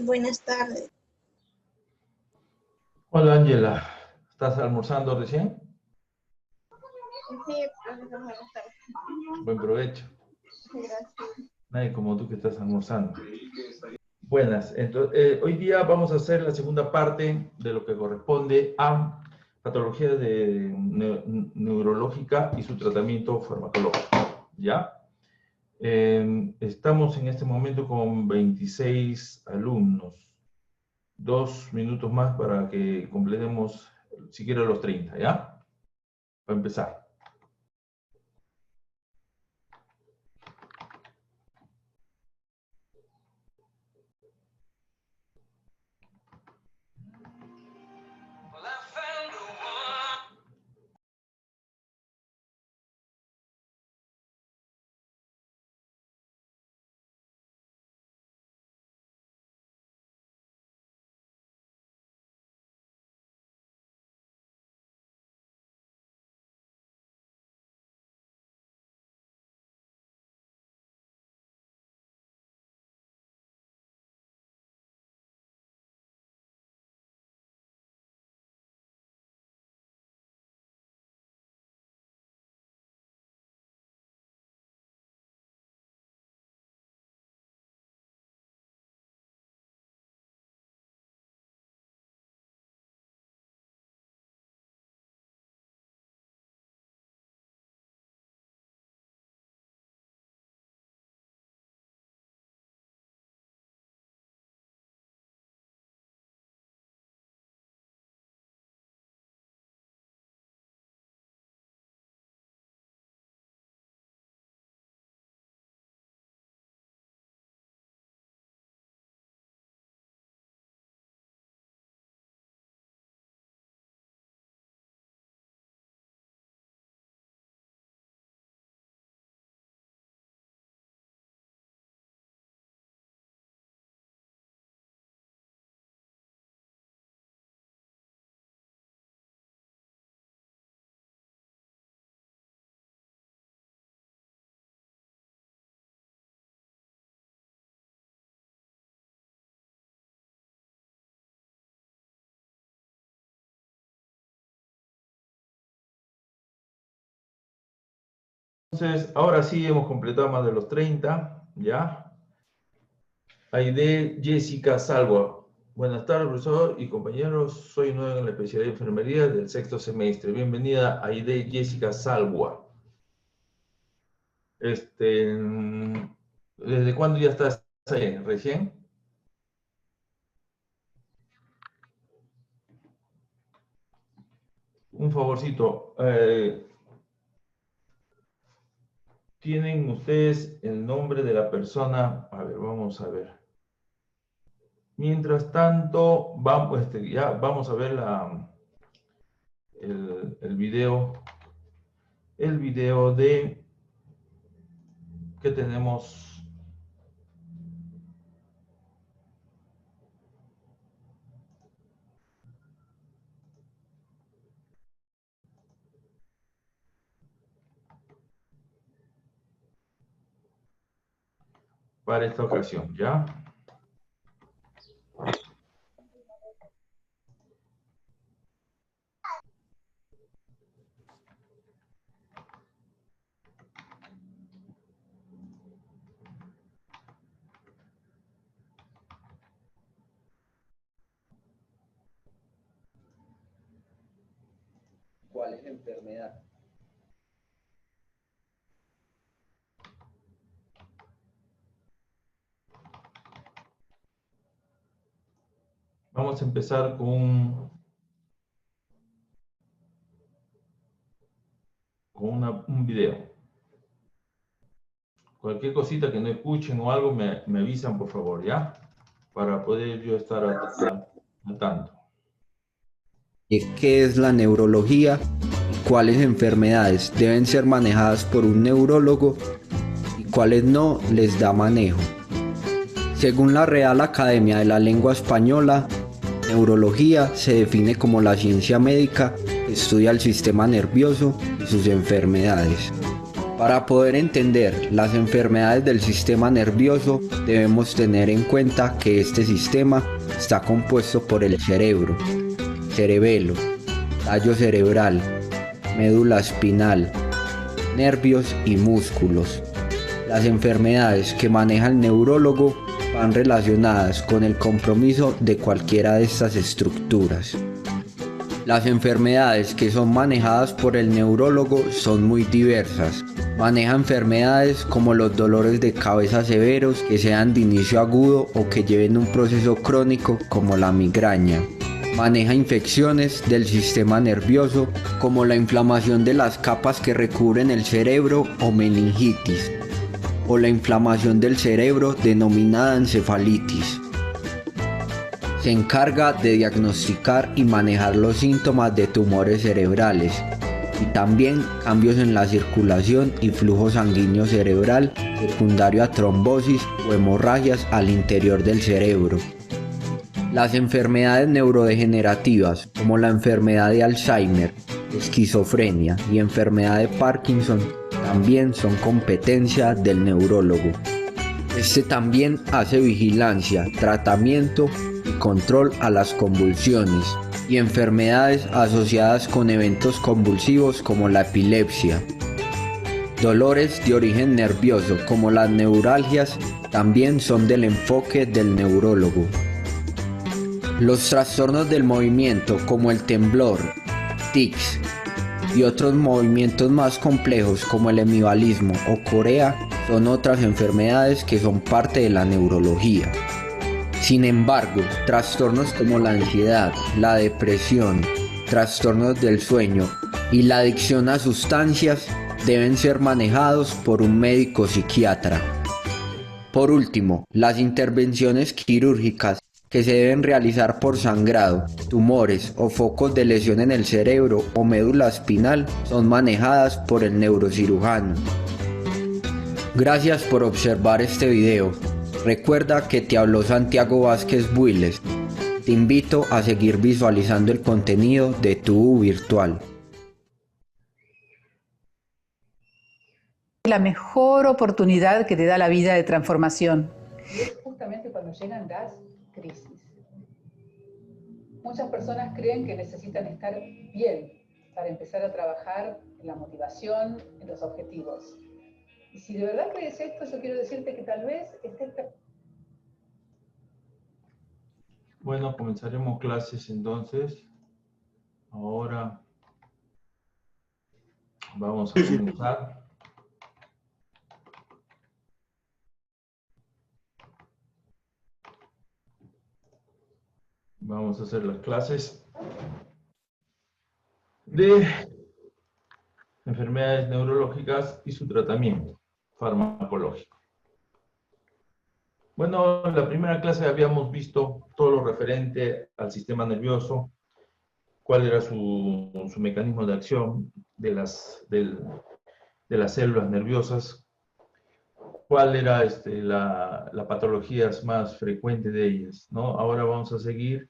Buenas tardes. Hola Ángela, ¿estás almorzando recién? Sí, profesor, buenas tardes. Buen provecho. Gracias. Nadie como tú que estás almorzando. Buenas, entonces, hoy día vamos a hacer la segunda parte de lo que corresponde a patología neurológica y su tratamiento farmacológico, ¿ya? Estamos en este momento con 26 alumnos. 2 minutos más para que completemos siquiera los 30, ¿ya? Para empezar. Entonces, ahora sí hemos completado más de los 30, ¿ya? Aide Jessica Salwa. Buenas tardes, profesor y compañeros. Soy nueva en la especialidad de enfermería del sexto semestre. Bienvenida, Aide Jessica Salwa. ¿Desde cuándo ya estás ahí? ¿Recién? Un favorcito. ¿Tienen ustedes el nombre de la persona? A ver, vamos a ver. Mientras tanto, ya vamos a ver el video de que tenemos para esta ocasión, ¿ya? ¿Cuál es la enfermedad? Vamos a empezar con un video. Cualquier cosita que no escuchen o algo me avisan, por favor, ¿ya? Para poder yo estar al tanto. ¿Qué es la neurología? ¿Cuáles enfermedades deben ser manejadas por un neurólogo y cuáles no les da manejo? Según la Real Academia de la Lengua Española, neurología se define como la ciencia médica que estudia el sistema nervioso y sus enfermedades. Para poder entender las enfermedades del sistema nervioso, debemos tener en cuenta que este sistema está compuesto por el cerebro, cerebelo, tallo cerebral, médula espinal, nervios y músculos. Las enfermedades que maneja el neurólogo van relacionadas con el compromiso de cualquiera de estas estructuras. Las enfermedades que son manejadas por el neurólogo son muy diversas. Maneja enfermedades como los dolores de cabeza severos que sean de inicio agudo o que lleven un proceso crónico como la migraña. Maneja infecciones del sistema nervioso como la inflamación de las capas que recubren el cerebro o meningitis, o la inflamación del cerebro denominada encefalitis. Se encarga de diagnosticar y manejar los síntomas de tumores cerebrales y también cambios en la circulación y flujo sanguíneo cerebral secundario a trombosis o hemorragias al interior del cerebro. Las enfermedades neurodegenerativas como la enfermedad de Alzheimer, esquizofrenia y enfermedad de Parkinson también son competencia del neurólogo. Este también hace vigilancia, tratamiento y control a las convulsiones y enfermedades asociadas con eventos convulsivos como la epilepsia. Dolores de origen nervioso como las neuralgias también son del enfoque del neurólogo. Los trastornos del movimiento como el temblor, tics y otros movimientos más complejos como el hemibalismo o corea son otras enfermedades que son parte de la neurología. Sin embargo, trastornos como la ansiedad, la depresión, trastornos del sueño y la adicción a sustancias deben ser manejados por un médico psiquiatra. Por último, las intervenciones quirúrgicas que se deben realizar por sangrado, tumores o focos de lesión en el cerebro o médula espinal son manejadas por el neurocirujano. Gracias por observar este video. Recuerda que te habló Santiago Vázquez Builes. Te invito a seguir visualizando el contenido de tu virtual. La mejor oportunidad que te da la vida de transformación. Y es justamente cuando llegan las crisis. Muchas personas creen que necesitan estar bien para empezar a trabajar en la motivación, en los objetivos. Y si de verdad crees esto, yo quiero decirte que tal vez estés... Bueno, comenzaremos clases entonces. Ahora vamos a comenzar. Vamos a hacer las clases de enfermedades neurológicas y su tratamiento farmacológico. Bueno, en la primera clase habíamos visto todo lo referente al sistema nervioso, cuál era su mecanismo de acción de las células nerviosas, cuál era la patología más frecuente de ellas, ¿no? Ahora vamos a seguir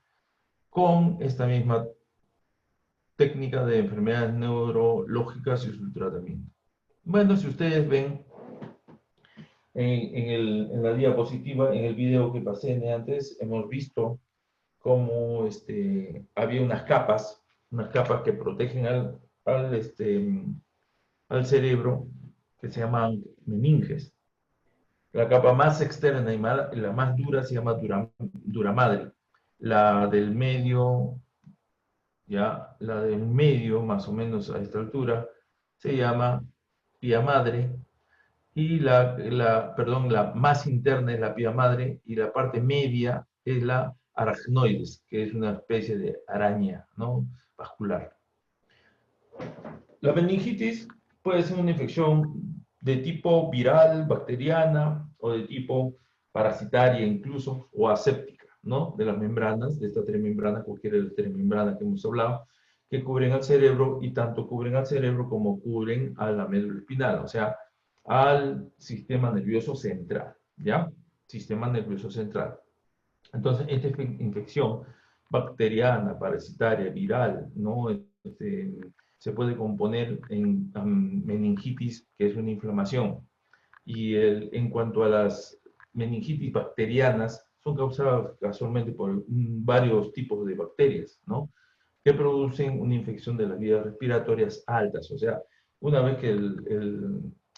con esta misma técnica de enfermedades neurológicas y su tratamiento. Bueno, si ustedes ven en la diapositiva, en el video que pasé antes, hemos visto cómo había unas capas que protegen al cerebro, que se llaman meninges. La capa más externa y la más dura se llama duramadre. La del medio, ya, la del medio, más o menos a esta altura, se llama pía madre. Y la más interna es la pía madre, y la parte media es la arachnoides, que es una especie de araña, ¿no?, vascular. La meningitis puede ser una infección de tipo viral, bacteriana, o de tipo parasitaria incluso, o aséptica, ¿no?, de las membranas, de esta tremembrana, cualquiera de las tremembranas que hemos hablado, que cubren al cerebro, y tanto cubren al cerebro como cubren a la médula espinal, o sea, al sistema nervioso central, ¿ya? Sistema nervioso central. Entonces, esta infección bacteriana, parasitaria, viral, ¿no?, se puede componer en meningitis, que es una inflamación. Y en cuanto a las meningitis bacterianas, son causadas casualmente por varios tipos de bacterias, ¿no? Que producen una infección de las vías respiratorias altas. O sea, una vez que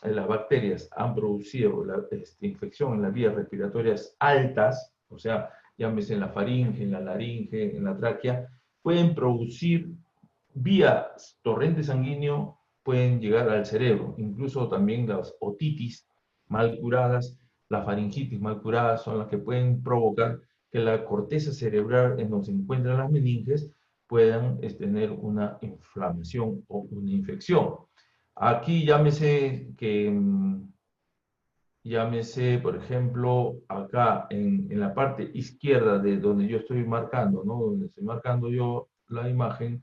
las bacterias han producido la infección en las vías respiratorias altas, o sea, llámese en la faringe, en la laringe, en la tráquea, pueden producir vía torrente sanguíneo, pueden llegar al cerebro. Incluso también las otitis mal curadas, la faringitis mal curada son las que pueden provocar que la corteza cerebral en donde se encuentran las meninges puedan tener una inflamación o una infección. Aquí llámese, por ejemplo, acá en la parte izquierda de donde yo estoy marcando, ¿no? Donde estoy marcando yo la imagen,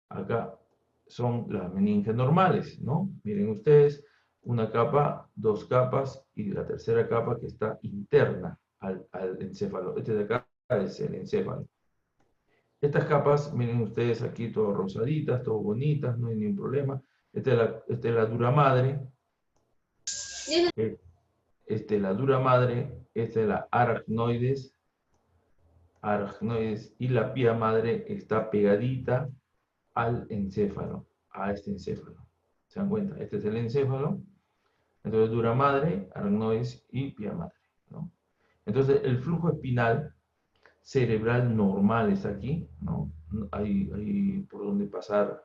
acá son las meninges normales, ¿no? Miren ustedes, una capa, dos capas y la tercera capa que está interna al encéfalo. Este de acá es el encéfalo. Estas capas, miren ustedes aquí, todo rosaditas, todo bonitas, no hay ningún problema. Esta es la dura madre. Esta es la dura madre. Esta es la aracnoides. Y la pía madre está pegadita al encéfalo, a este encéfalo. ¿Se dan cuenta? Este es el encéfalo. Entonces, dura madre, aracnoides y pía madre, ¿no? Entonces, el flujo espinal cerebral normal está aquí, ¿no? Hay por donde pasar.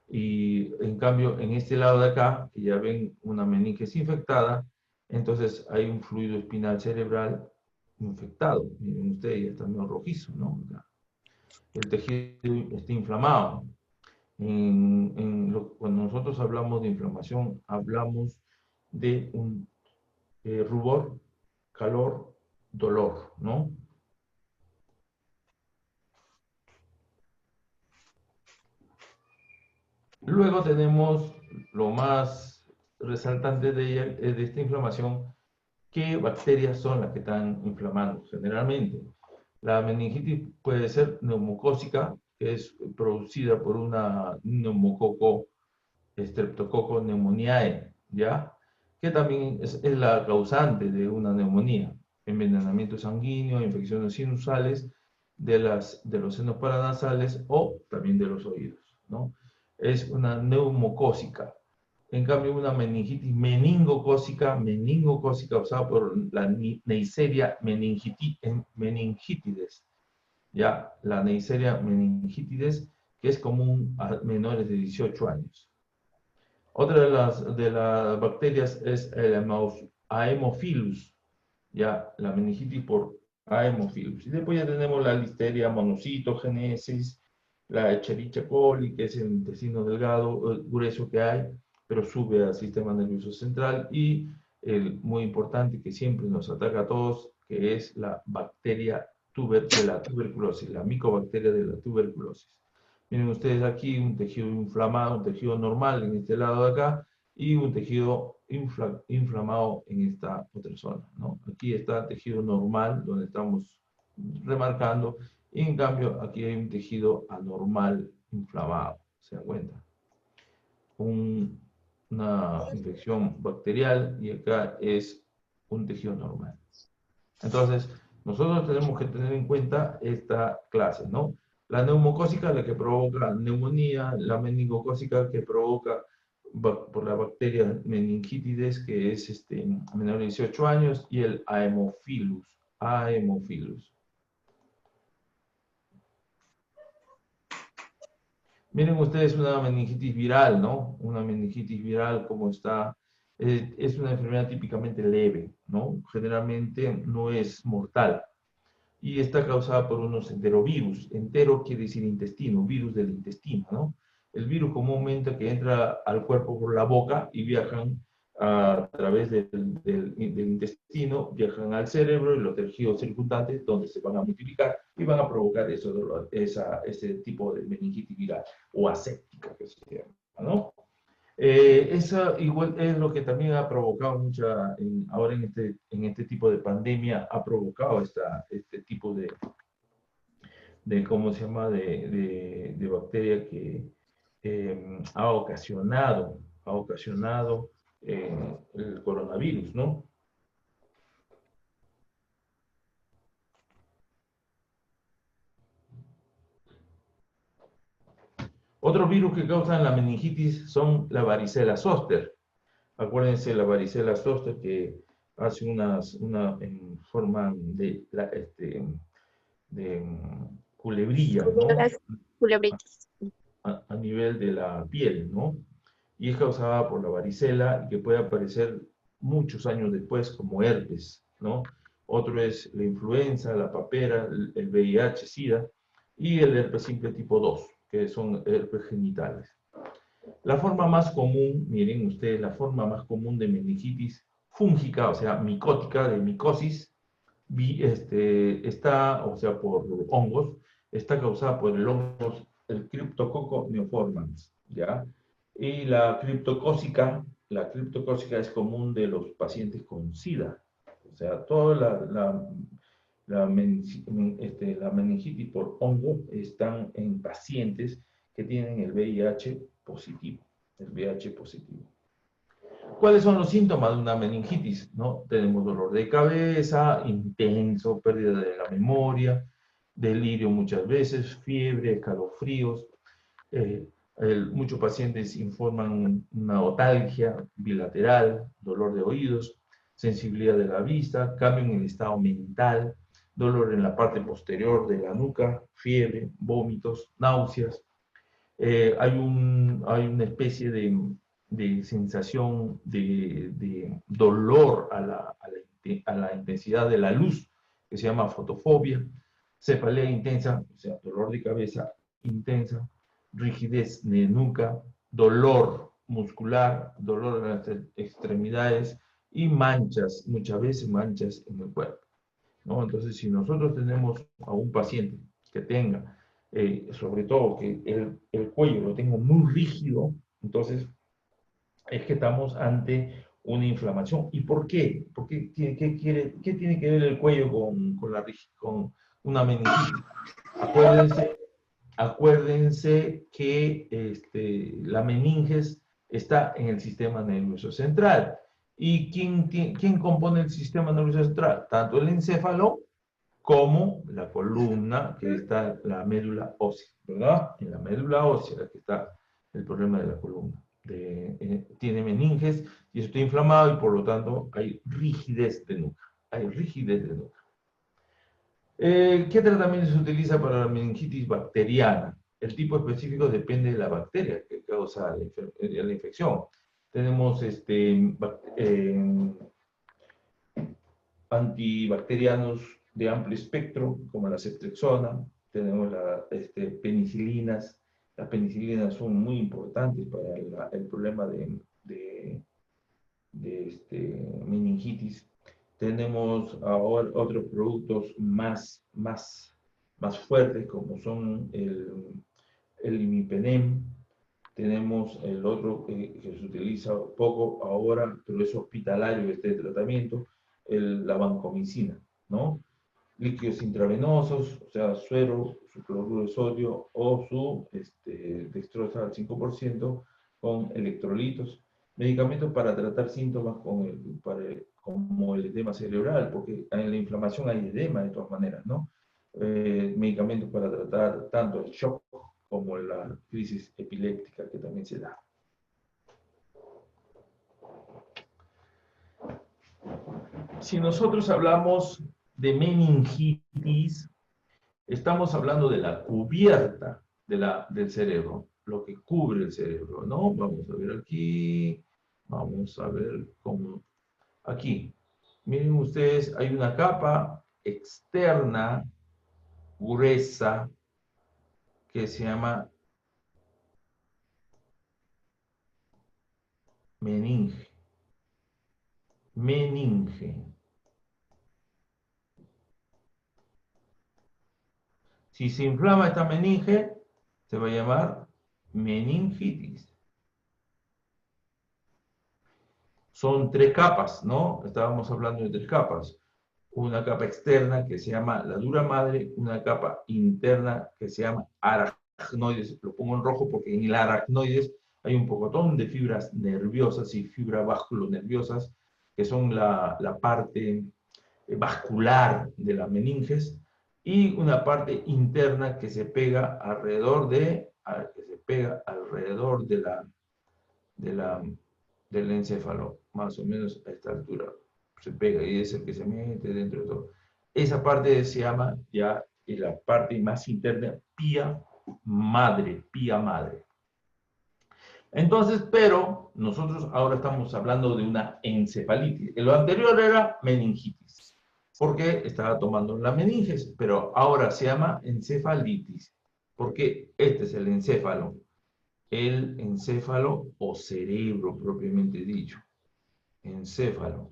Y en cambio, en este lado de acá, que ya ven una meninges infectada, entonces hay un fluido espinal cerebral infectado. Miren ustedes, ya está medio rojizo, ¿no? El tejido está inflamado. Cuando nosotros hablamos de inflamación, hablamos de un rubor, calor, dolor, ¿no? Luego tenemos lo más resaltante de esta inflamación, qué bacterias son las que están inflamando generalmente. La meningitis puede ser neumocócica, que es producida por una neumococo, Streptococcus pneumoniae, ¿ya? Que también es la causante de una neumonía, envenenamiento sanguíneo, infecciones sinusales de los senos paranasales o también de los oídos, ¿no? Es una neumocócica. En cambio, una meningitis meningocócica causada por la Neisseria meningitidis, ya, la Neisseria meningitidis, que es común a menores de 18 años. Otra de las bacterias es el Haemophilus, ya, la meningitis por Haemophilus. Y después ya tenemos la Listeria monocytogenesis, la Escherichia coli, que es el intestino delgado, grueso que hay, pero sube al sistema nervioso central, y el muy importante que siempre nos ataca a todos, que es la bacteria de la tuberculosis, la micobacteria de la tuberculosis. Miren ustedes aquí un tejido inflamado, un tejido normal en este lado de acá, y un tejido inflamado en esta otra zona, ¿no? Aquí está el tejido normal, donde estamos remarcando, y en cambio aquí hay un tejido anormal inflamado, ¿se dan cuenta? Una infección bacterial, y acá es un tejido normal. Entonces, nosotros tenemos que tener en cuenta esta clase, ¿no? La neumocócica, la que provoca neumonía, la meningocócica, que provoca por la bacteria meningitidis, que es menor de 18 años, y el Haemophilus. Miren ustedes una meningitis viral, ¿no? Una meningitis viral, como está, es una enfermedad típicamente leve, ¿no? Generalmente no es mortal. Y está causada por unos enterovirus. Entero quiere decir intestino, virus del intestino, ¿no? El virus comúnmente que entra al cuerpo por la boca y viajan a través del intestino, viajan al cerebro y los tejidos circundantes, donde se van a multiplicar y van a provocar ese tipo de meningitis viral o aséptica, que se llama, ¿no? Eso igual es lo que también ha provocado ahora en este tipo de pandemia, ha provocado este tipo ¿cómo se llama?, de bacteria que ha ocasionado el coronavirus, ¿no? Otros virus que causan la meningitis son la varicela zoster. Acuérdense la varicela zoster que hace en forma de culebrilla, ¿no? Culebritas. A nivel de la piel, ¿no? Y es causada por la varicela y que puede aparecer muchos años después como herpes, ¿no? Otro es la influenza, la papera, el VIH, SIDA y el herpes simple tipo 2, que son herpes genitales. La forma más común, miren ustedes, la forma más común de meningitis fúngica, o sea, micótica, de micosis, está, o sea, por hongos, está causada por el hongo, el Cryptococcus neoformans, ¿ya? Y la criptocócica es común de los pacientes con SIDA. O sea, toda la meningitis por hongo están en pacientes que tienen el VIH positivo. ¿Cuáles son los síntomas de una meningitis? ¿No? Tenemos dolor de cabeza, intenso, pérdida de la memoria, delirio muchas veces, fiebre, escalofríos. Muchos pacientes informan una otalgia bilateral, dolor de oídos, sensibilidad de la vista, cambio en el estado mental, dolor en la parte posterior de la nuca, fiebre, vómitos, náuseas. Hay una especie de sensación de dolor a la intensidad de la luz, que se llama fotofobia, cefalea intensa, o sea, dolor de cabeza intensa, rigidez de nuca, dolor muscular, dolor en las extremidades y manchas, muchas veces manchas en el cuerpo, ¿no? Entonces, si nosotros tenemos a un paciente que tenga, sobre todo que el cuello lo tenga muy rígido, entonces es que estamos ante una inflamación. ¿Y por qué? ¿Qué tiene que ver el cuello con una meningitis? Acuérdense que la meninges está en el sistema nervioso central. ¿Y quién compone el sistema nervioso central? Tanto el encéfalo como la columna, que está la médula ósea, ¿verdad? En la médula ósea que está el problema de la columna. Tiene meninges y está inflamado y por lo tanto hay rigidez de nuca. ¿Qué tratamiento se utiliza para la meningitis bacteriana? El tipo específico depende de la bacteria que causa la infección. Tenemos antibacterianos de amplio espectro, como la ceftriaxona, tenemos penicilinas. Las penicilinas son muy importantes para el problema de meningitis. Tenemos ahora otros productos más fuertes, como son el imipenem. Tenemos el otro que se utiliza poco ahora, pero es hospitalario este tratamiento, la vancomicina, ¿no? Líquidos intravenosos, o sea, suero, su cloruro de sodio o su dextrosa al 5% con electrolitos. Medicamentos para tratar síntomas como el edema cerebral, porque en la inflamación hay edema de todas maneras, ¿no? Medicamentos para tratar tanto el shock como la crisis epiléptica que también se da. Si nosotros hablamos de meningitis, estamos hablando de la cubierta del cerebro, lo que cubre el cerebro, ¿no? Vamos a ver aquí, vamos a ver cómo. Aquí, miren ustedes, hay una capa externa, gruesa, que se llama meninge. Si se inflama esta meninge, se va a llamar meningitis. Son 3 capas, ¿no? Estábamos hablando de 3 capas. una capa externa que se llama la dura madre, una capa interna que se llama aracnoides. Lo pongo en rojo porque en el aracnoides hay un pocotón de fibras nerviosas y fibras vasculonerviosas, que son la parte vascular de la meninges, y una parte interna que se pega alrededor del encéfalo, más o menos a esta altura. Se pega y es el que se mete dentro de todo. Esa parte se llama ya, y la parte más interna, pía madre. Entonces, pero nosotros ahora estamos hablando de una encefalitis. Lo anterior era meningitis, porque estaba tomando la meninges, pero ahora se llama encefalitis, porque este es el encéfalo o cerebro propiamente dicho. Encéfalo.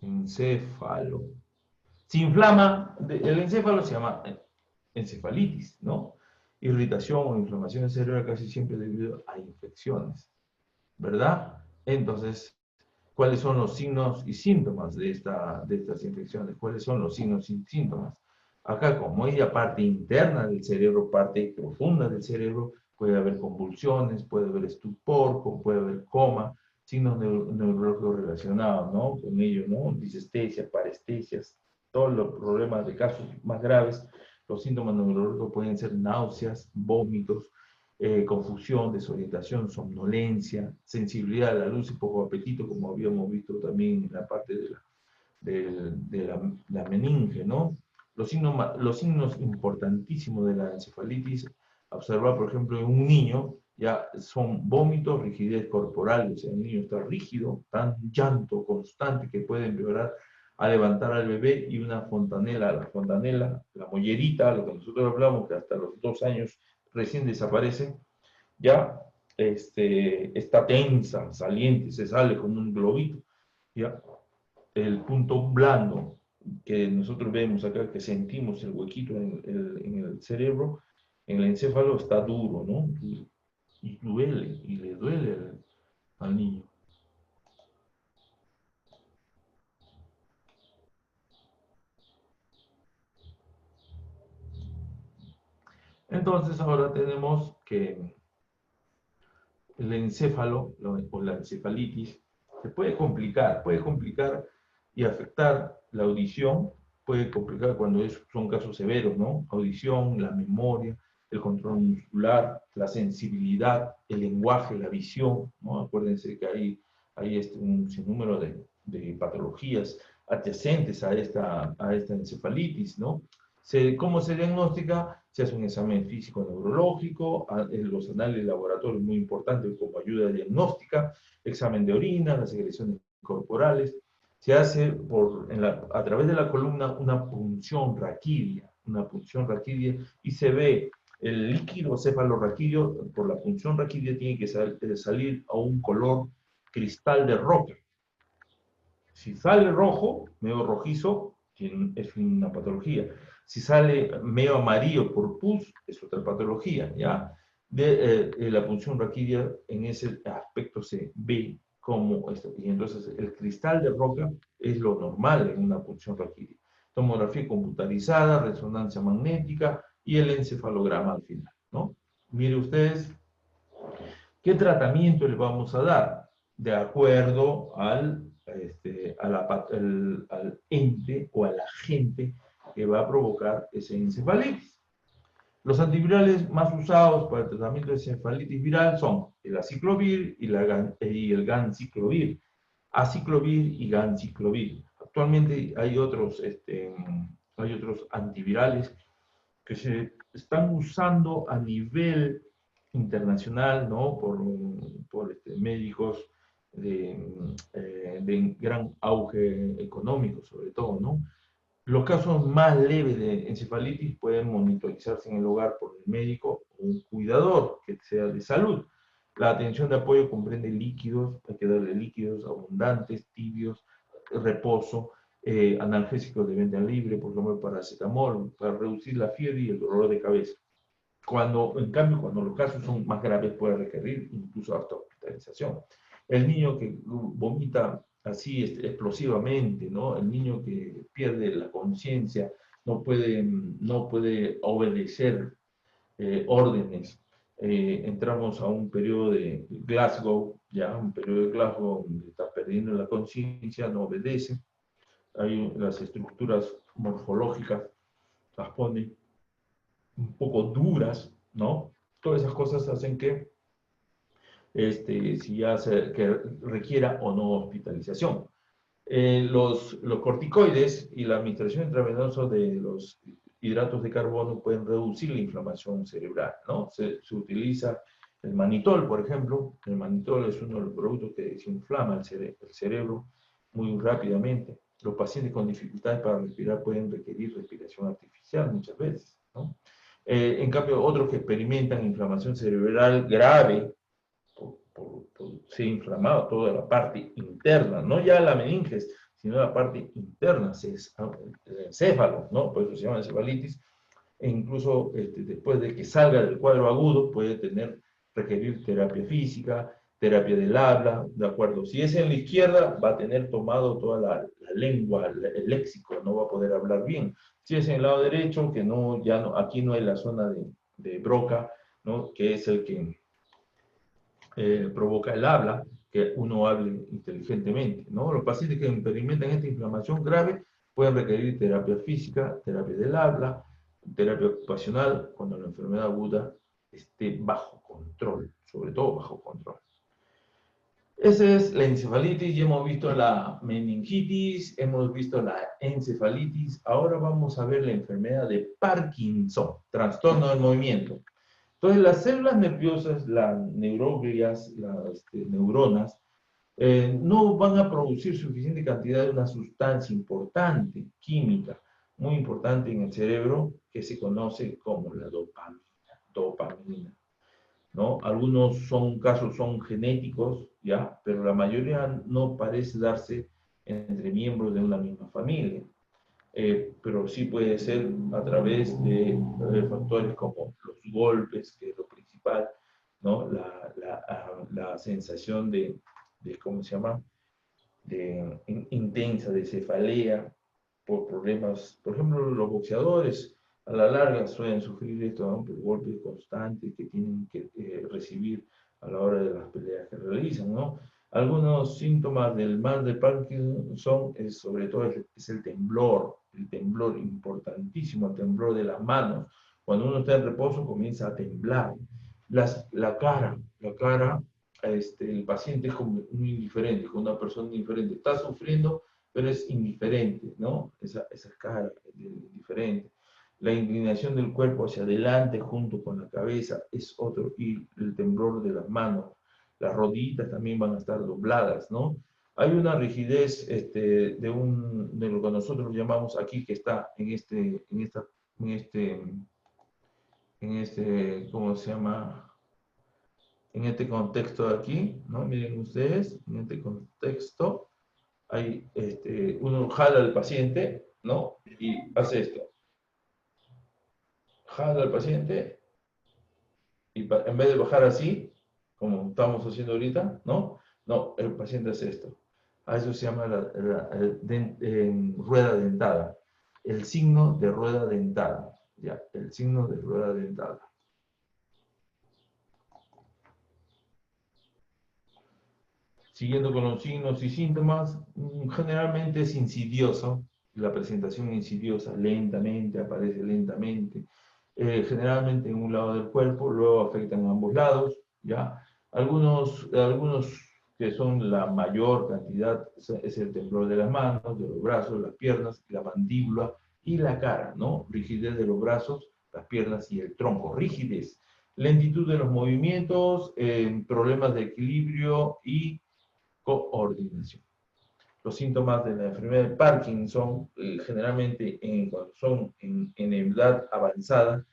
Encéfalo. Se inflama, el encéfalo se llama encefalitis, ¿no? Irritación o inflamación cerebral casi siempre debido a infecciones, ¿verdad? Entonces, ¿cuáles son los signos y síntomas de estas infecciones? ¿Cuáles son los signos y síntomas? Acá, como es la parte interna del cerebro, parte profunda del cerebro, puede haber convulsiones, puede haber estupor, puede haber coma, signos neurológicos relacionados, ¿no? Con ello, ¿no? Disestesia, parestesias, todos los problemas de casos más graves. Los síntomas neurológicos pueden ser náuseas, vómitos, confusión, desorientación, somnolencia, sensibilidad a la luz y poco apetito, como habíamos visto también en la parte de la meninge, ¿no? Los signos importantísimos de la encefalitis, observar, por ejemplo, en un niño, ya son vómitos, rigidez corporal, o sea, el niño está rígido, tan llanto constante que puede empeorar a levantar al bebé, y una fontanela, la mollerita, lo que nosotros hablamos, que hasta los 2 años recién desaparece, ya está tensa, saliente, se sale como un globito, ya. El punto blando que nosotros vemos acá, que sentimos el huequito en el cerebro, en el encéfalo está duro, ¿no? Y duele, y le duele al niño. Entonces ahora tenemos que el encéfalo o la encefalitis se puede complicar y afectar la audición, puede complicar cuando son casos severos, ¿no? Audición, la memoria, el control muscular, la sensibilidad, el lenguaje, la visión, ¿no? Acuérdense que hay un sinnúmero de patologías adyacentes a esta encefalitis, ¿no? ¿Cómo se diagnostica? Se hace un examen físico neurológico, los análisis laboratorios muy importantes como ayuda diagnóstica, examen de orina, las secreciones corporales. Se hace a través de la columna una punción raquídea, y se ve el líquido cefalorraquídeo. Por la punción raquídea tiene que salir a un color cristal de roca. Si sale rojo, medio rojizo, es una patología. Si sale medio amarillo por pus, es otra patología, ¿ya? La punción raquídea en ese aspecto se ve como esto. Y entonces el cristal de roca es lo normal en una punción raquídea. Tomografía computarizada, resonancia magnética y el encefalograma al final, ¿no? Mire ustedes, ¿qué tratamiento le vamos a dar? De acuerdo al ente o al agente que va a provocar ese encefalitis. Los antivirales más usados para el tratamiento de encefalitis viral son el aciclovir y el ganciclovir. Aciclovir y ganciclovir. Actualmente hay otros antivirales que se están usando a nivel internacional, ¿no? Por médicos de gran auge económico, sobre todo, ¿no? Los casos más leves de encefalitis pueden monitorizarse en el hogar por el médico o un cuidador que sea de salud. La atención de apoyo comprende líquidos, hay que darle líquidos abundantes, tibios, reposo, analgésicos de venta libre, por ejemplo, paracetamol, para reducir la fiebre y el dolor de cabeza. En cambio, cuando los casos son más graves, puede requerir incluso hasta hospitalización. El niño que vomita así explosivamente, ¿no? El niño que pierde la conciencia, no puede obedecer órdenes. Entramos a un periodo de Glasgow, ya un periodo de Glasgow donde está perdiendo la conciencia, no obedece. Hay las estructuras morfológicas, las pone un poco duras, ¿no? Todas esas cosas hacen que si ya que requiera o no hospitalización. Los corticoides y la administración intravenosa de los hidratos de carbono pueden reducir la inflamación cerebral, ¿no? Se utiliza el manitol, por ejemplo. El manitol es uno de los productos que desinflama el cerebro muy rápidamente. Los pacientes con dificultades para respirar pueden requerir respiración artificial muchas veces, ¿no? En cambio, otros que experimentan inflamación cerebral grave, se ha inflamado toda la parte interna, no ya la meninges, sino la parte interna, el encéfalo, ¿no? Por eso se llama encefalitis, e incluso después de que salga del cuadro agudo puede requerir terapia física, terapia del habla, ¿de acuerdo? Si es en la izquierda, va a tener tomado toda la lengua, el léxico, no va a poder hablar bien. Si es en el lado derecho, que aquí no hay la zona de Broca, ¿no? Que es el que provoca el habla, que uno hable inteligentemente, ¿no? Los pacientes que experimentan esta inflamación grave pueden requerir terapia física, terapia del habla, terapia ocupacional, cuando la enfermedad aguda esté bajo control, sobre todo bajo control. Esa es la encefalitis, ya hemos visto la meningitis, hemos visto la encefalitis, ahora vamos a ver la enfermedad de Parkinson, trastorno del movimiento. Entonces, las células nerviosas, las neuroglias, las neuronas, no van a producir suficiente cantidad de una sustancia importante, química, muy importante en el cerebro, que se conoce como la dopamina, ¿no? Algunos casos son genéticos, ¿ya? Pero la mayoría no parece darse entre miembros de una misma familia. Pero sí puede ser a través de factores como los golpes, que es lo principal, ¿no? La sensación ¿cómo se llama? Intensa de cefalea por problemas, por ejemplo, los boxeadores a la larga suelen sufrir esto, ¿no? Por golpes constantes que tienen que recibir a la hora de las peleas que realizan, ¿no? Algunos síntomas del mal de Parkinson sobre todo es el temblor importantísimo, el temblor de las manos. Cuando uno está en reposo comienza a temblar. La cara, el paciente es como muy indiferente, como una persona indiferente. Está sufriendo, pero es indiferente, ¿no? Esa cara indiferente. La inclinación del cuerpo hacia adelante junto con la cabeza es otro, y el temblor de las manos. Las rodillitas también van a estar dobladas, ¿no? Hay una rigidez de lo que nosotros llamamos aquí, que está ¿cómo se llama? En este contexto de aquí, ¿no? Miren ustedes, en este contexto, hay, uno jala al paciente, ¿no? Y hace esto. Jala al paciente, y en vez de bajar así, como estamos haciendo ahorita, ¿no? No, el paciente hace esto. A eso se llama rueda dentada. El signo de rueda dentada. Ya, el signo de rueda dentada. Siguiendo con los signos y síntomas, generalmente es insidioso, la presentación insidiosa, lentamente, aparece lentamente, generalmente en un lado del cuerpo, luego afectan a ambos lados, ¿ya? Algunos que son la mayor cantidad es el temblor de las manos, de los brazos, las piernas, la mandíbula y la cara, ¿no? Rigidez de los brazos, las piernas y el tronco, rigidez. Lentitud de los movimientos, problemas de equilibrio y coordinación. Los síntomas de la enfermedad de Parkinson, generalmente cuando son en edad avanzada,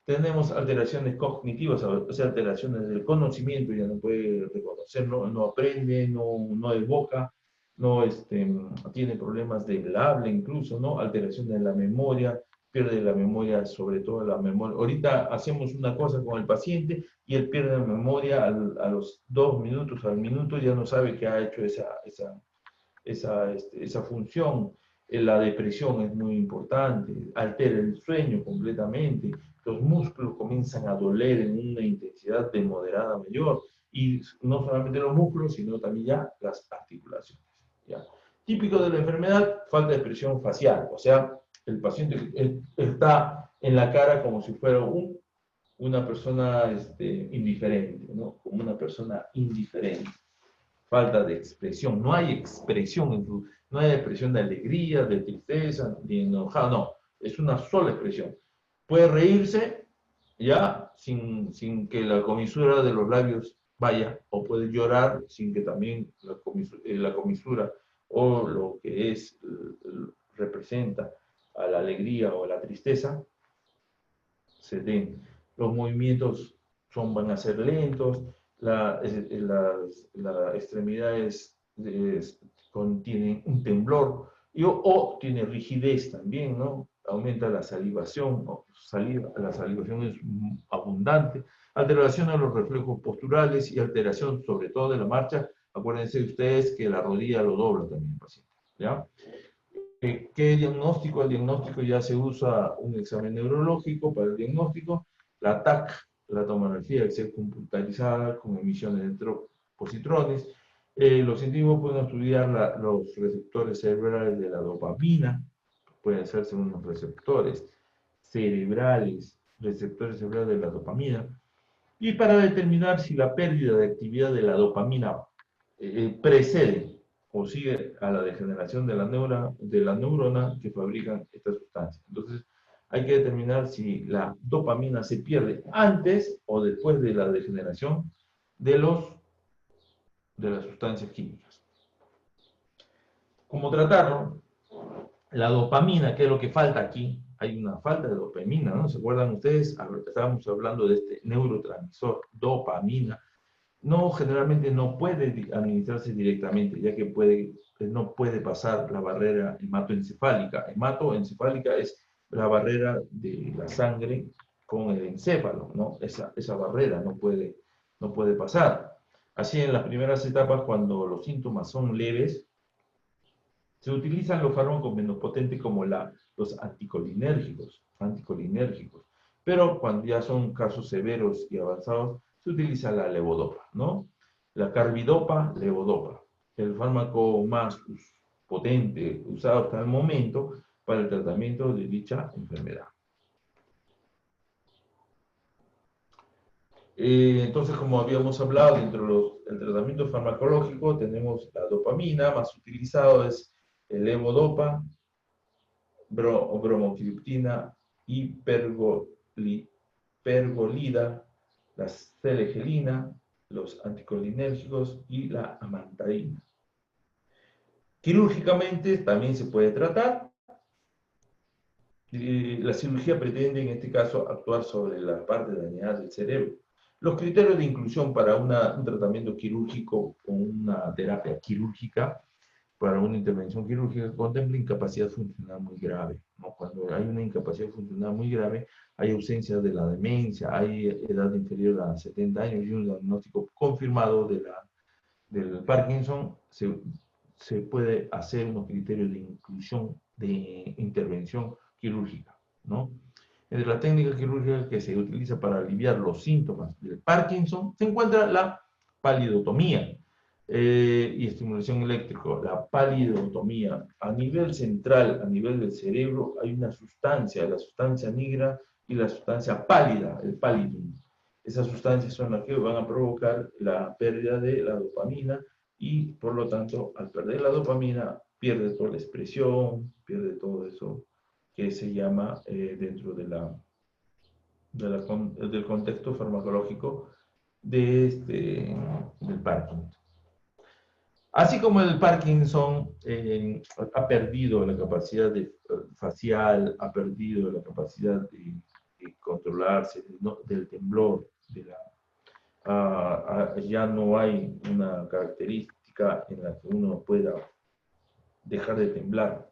tenemos alteraciones cognitivas, o sea, alteraciones del conocimiento, ya no puede reconocerlo, no aprende, no evoca, tiene problemas del habla incluso, ¿no? Alteraciones de la memoria, pierde la memoria, sobre todo la memoria. Ahorita hacemos una cosa con el paciente y él pierde la memoria a los 2 minutos, al minuto, ya no sabe que ha hecho esa función. La depresión es muy importante, altera el sueño completamente, los músculos comienzan a doler en una intensidad de moderada mayor, y no solamente los músculos, sino también ya las articulaciones. ¿Ya? Típico de la enfermedad, falta de expresión facial, o sea, el paciente está en la cara como si fuera una persona indiferente, ¿no? Como una persona indiferente. Falta de expresión, no hay expresión, no hay expresión de alegría, de tristeza, de enojado, no, es una sola expresión. Puede reírse, ya, sin que la comisura de los labios vaya, o puede llorar sin que también la comisura o lo que representa a la alegría o a la tristeza se den. Los movimientos van a ser lentos, las extremidades contienen un temblor o tiene rigidez también, ¿no? Aumenta la salivación, la salivación es abundante, alteración de los reflejos posturales y alteración sobre todo de la marcha. Acuérdense ustedes que la rodilla lo dobla también el paciente, ¿ya? ¿Qué diagnóstico? El diagnóstico ya se usa un examen neurológico para el diagnóstico, la TAC, la tomografía axial computarizada con emisiones de positrones. Los científicos pueden estudiar los receptores cerebrales de la dopamina, pueden hacerse unos receptores cerebrales de la dopamina, y para determinar si la pérdida de actividad de la dopamina precede o sigue a la degeneración de la neurona que fabrican estas sustancias. Entonces, hay que determinar si la dopamina se pierde antes o después de la degeneración de las sustancias químicas. ¿Cómo tratarlo? La dopamina, ¿qué es lo que falta aquí? Hay una falta de dopamina, ¿no? ¿Se acuerdan ustedes? Estábamos hablando de este neurotransmisor, dopamina. Generalmente no puede administrarse directamente, ya que no puede pasar la barrera hematoencefálica. Hematoencefálica es la barrera de la sangre con el encéfalo, ¿no? Esa barrera no puede pasar. Así, en las primeras etapas, cuando los síntomas son leves, se utilizan los fármacos menos potentes como los anticolinérgicos. Pero cuando ya son casos severos y avanzados, se utiliza la levodopa, ¿no? La carbidopa, levodopa, el fármaco más potente usado hasta el momento para el tratamiento de dicha enfermedad. Entonces, como habíamos hablado, dentro del tratamiento farmacológico tenemos la dopamina, más utilizado es el levodopa, bromocriptina y pergolida, la selegelina, los anticolinérgicos y la amantadina. Quirúrgicamente también se puede tratar. La cirugía pretende en este caso actuar sobre la parte dañada del cerebro. Los criterios de inclusión para un tratamiento quirúrgico o una terapia quirúrgica, para una intervención quirúrgica, contempla incapacidad funcional muy grave, ¿no? Cuando hay una incapacidad funcional muy grave, hay ausencia de la demencia, hay edad inferior a 70 años y un diagnóstico confirmado del Parkinson, se puede hacer unos criterios de inclusión de intervención quirúrgica, ¿no? Entre las técnicas quirúrgicas que se utiliza para aliviar los síntomas del Parkinson se encuentra la palidotomía y estimulación eléctrica. La palidotomía, a nivel central, a nivel del cerebro, hay una sustancia, la sustancia negra y la sustancia pálida, el pallidum. Esas sustancias son las que van a provocar la pérdida de la dopamina y, por lo tanto, al perder la dopamina, pierde toda la expresión, pierde todo eso que se llama dentro del contexto farmacológico del Parkinson. Así como el Parkinson ha perdido la capacidad facial, ha perdido la capacidad de controlarse, del temblor, ya no hay una característica en la que uno pueda dejar de temblar.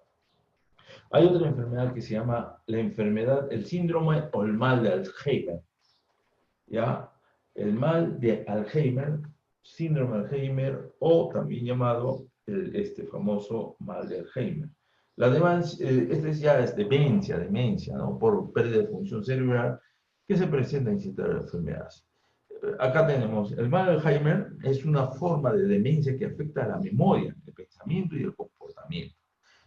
Hay otra enfermedad que se llama la enfermedad, el síndrome o el mal de Alzheimer. ¿Ya? El mal de Alzheimer, síndrome de Alzheimer, o también llamado este famoso mal de Alzheimer. La demencia, ya es demencia, ¿no? Por pérdida de función cerebral que se presenta en ciertas enfermedades. Acá tenemos, el mal de Alzheimer es una forma de demencia que afecta a la memoria, el pensamiento y el comportamiento.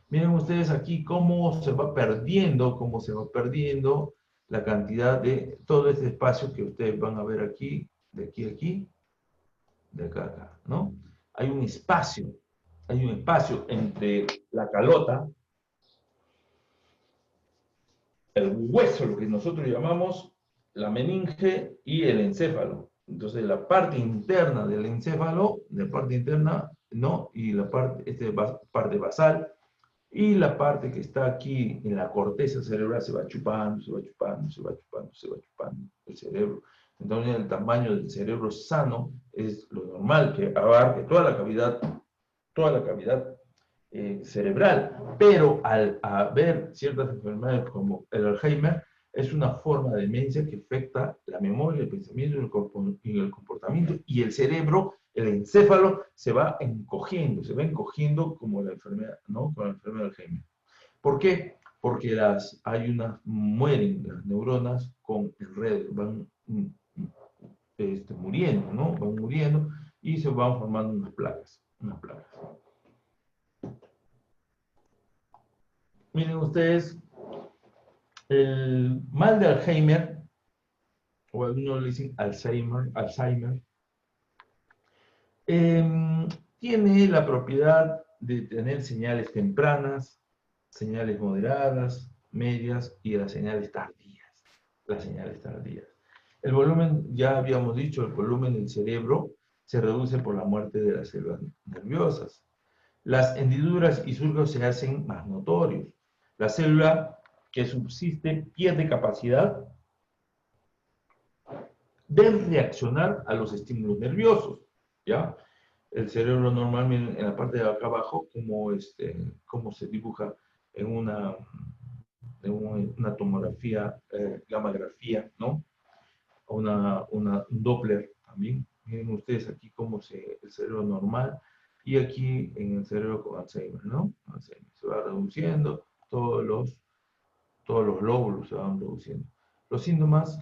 Miren ustedes aquí cómo se va perdiendo, la cantidad de todo este espacio que ustedes van a ver aquí, de aquí a aquí, de acá a acá, ¿no? Hay un espacio entre la calota, el hueso, lo que nosotros llamamos la meninge y el encéfalo. Entonces la parte interna del encéfalo, ¿no? Y la parte, parte basal, y la parte que está aquí en la corteza cerebral se va chupando el cerebro. Entonces el tamaño del cerebro sano es lo normal, que abarque toda la cavidad cerebral. Pero al haber ciertas enfermedades como el Alzheimer, es una forma de demencia que afecta la memoria, el pensamiento y el comportamiento, y el cerebro, el encéfalo, se va encogiendo como la enfermedad, ¿no? Con la enfermedad de Alzheimer. ¿Por qué? Porque mueren las neuronas con enredo, van muriendo, ¿no? Van muriendo y se van formando unas placas. Miren ustedes, el mal de Alzheimer, o algunos le dicen Alzheimer, tiene la propiedad de tener señales tempranas, señales moderadas, medias y las señales tardías. El volumen, ya habíamos dicho, el volumen del cerebro se reduce por la muerte de las células nerviosas. Las hendiduras y surcos se hacen más notorios. La célula que subsiste pierde capacidad de reaccionar a los estímulos nerviosos, ¿ya? El cerebro normalmente en la parte de acá abajo, como se dibuja en una tomografía, gammagrafía, ¿no? Un Doppler también. Miren ustedes aquí el cerebro normal y aquí en el cerebro con Alzheimer, ¿no? Alzheimer. Se va reduciendo, todos los lóbulos se van reduciendo. Los síntomas: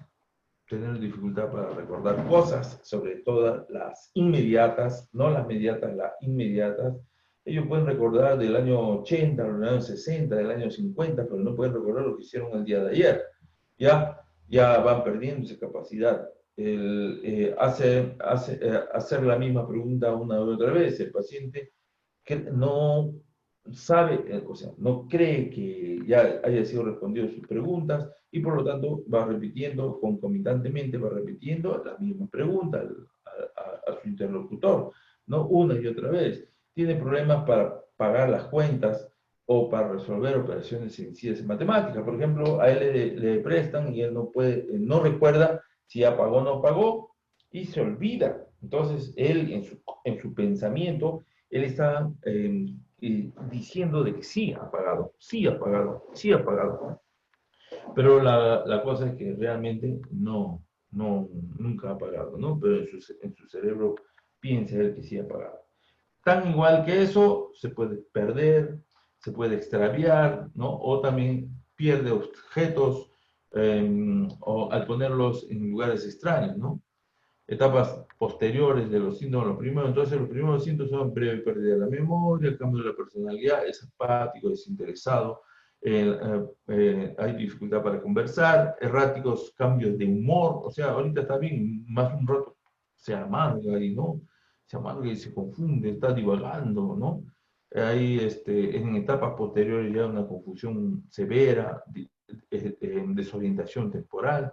tener dificultad para recordar cosas, sobre todo las inmediatas, no las mediatas, las inmediatas. Ellos pueden recordar del año 80, del año 60, del año 50, pero no pueden recordar lo que hicieron el día de ayer. Ya van perdiendo esa capacidad. Hacer la misma pregunta una y otra vez. El paciente que no sabe, no cree que ya haya sido respondido sus preguntas y por lo tanto va repitiendo concomitantemente, va repitiendo la misma pregunta a su interlocutor, ¿no? Una y otra vez. Tiene problemas para pagar las cuentas o para resolver operaciones sencillas en matemáticas. Por ejemplo, a él le prestan y él no recuerda si ya pagó o no pagó y se olvida. Entonces, él en su pensamiento, él está diciendo de que sí ha pagado. Pero la cosa es que realmente nunca ha pagado, ¿no? Pero en su cerebro piensa él que sí ha pagado. Tan igual que eso, se puede perder, se puede extraviar, ¿no? O también pierde objetos o al ponerlos en lugares extraños, ¿no? Etapas posteriores de los síntomas, los primeros síntomas son breve pérdida de la memoria, el cambio de la personalidad, es apático, desinteresado, hay dificultad para conversar, erráticos cambios de humor, o sea, ahorita está bien, más un rato se amarga y no, se amarga y se confunde, está divagando, ¿no? Hay en etapas posteriores ya una confusión severa, desorientación temporal,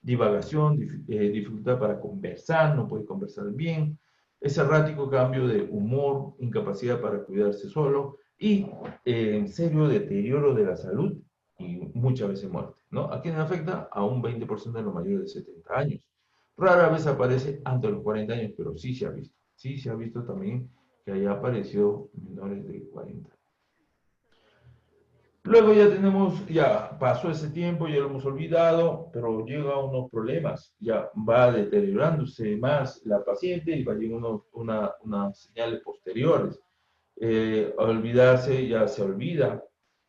divagación, dificultad para conversar, no puede conversar bien, ese errático cambio de humor, incapacidad para cuidarse solo y serio deterioro de la salud y muchas veces muerte, ¿no? ¿A quién afecta? A un 20% de los mayores de 70 años. Rara vez aparece antes de los 40 años, pero sí se ha visto. Sí se ha visto también que haya aparecido menores de 40. Luego ya tenemos, ya pasó ese tiempo, ya lo hemos olvidado, pero llega unos problemas, ya va deteriorándose más la paciente y va llegando unas señales posteriores. Olvidarse, ya se olvida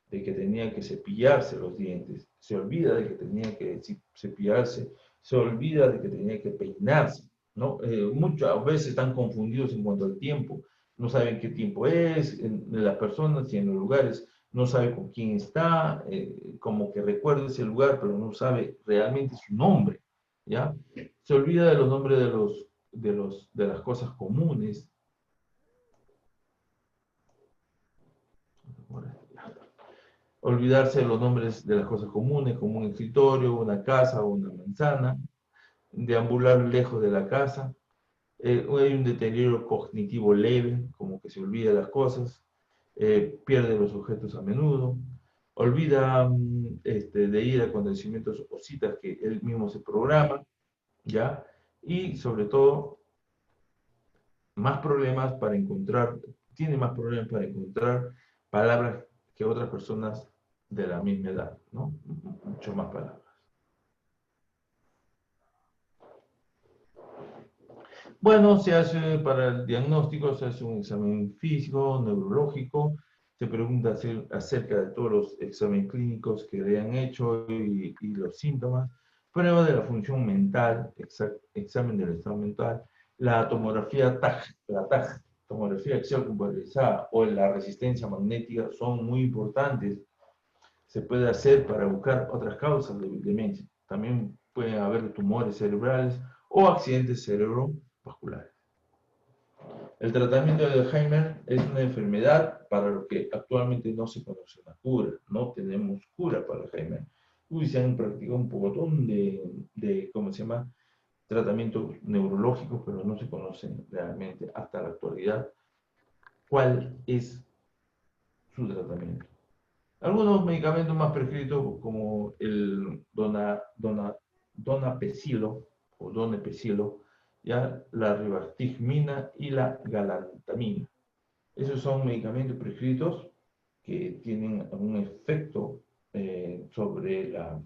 de que tenía que cepillarse los dientes, se olvida de que tenía que cepillarse, se olvida de que tenía que peinarse, ¿no? Muchas veces están confundidos en cuanto al tiempo, no saben qué tiempo es, en las personas y en los lugares, no sabe con quién está, como que recuerda ese lugar, pero no sabe realmente su nombre, ¿ya? Se olvida de los nombres de las cosas comunes. Olvidarse de los nombres de las cosas comunes, como un escritorio, una casa o una manzana, deambular lejos de la casa. Hay un deterioro cognitivo leve, como que se olvida las cosas, pierde los objetos a menudo, olvida de ir a acontecimientos o citas que él mismo se programa, ¿ya? Y sobre todo, más problemas para encontrar, tiene más problemas para encontrar palabras que otras personas de la misma edad, ¿no? Mucho más palabras. Bueno, se hace para el diagnóstico, se hace un examen físico, neurológico, se pregunta acerca de todos los exámenes clínicos que le han hecho y los síntomas, prueba de la función mental, examen del estado mental, la tomografía TAG, la TAG, tomografía axial computarizada o la resistencia magnética son muy importantes. Se puede hacer para buscar otras causas de demencia. También pueden haber tumores cerebrales o accidentes cerebrovasculares. El tratamiento de Alzheimer es una enfermedad para lo que actualmente no se conoce una cura. No tenemos cura para Alzheimer. Se han practicado un pocotón de ¿cómo se llama? Tratamientos neurológicos, pero no se conocen realmente hasta la actualidad cuál es su tratamiento. Algunos medicamentos más prescritos, como el donapecilo o donepecilo, ya la ribatigmina y la galantamina. Esos son medicamentos prescritos que tienen un efecto sobre la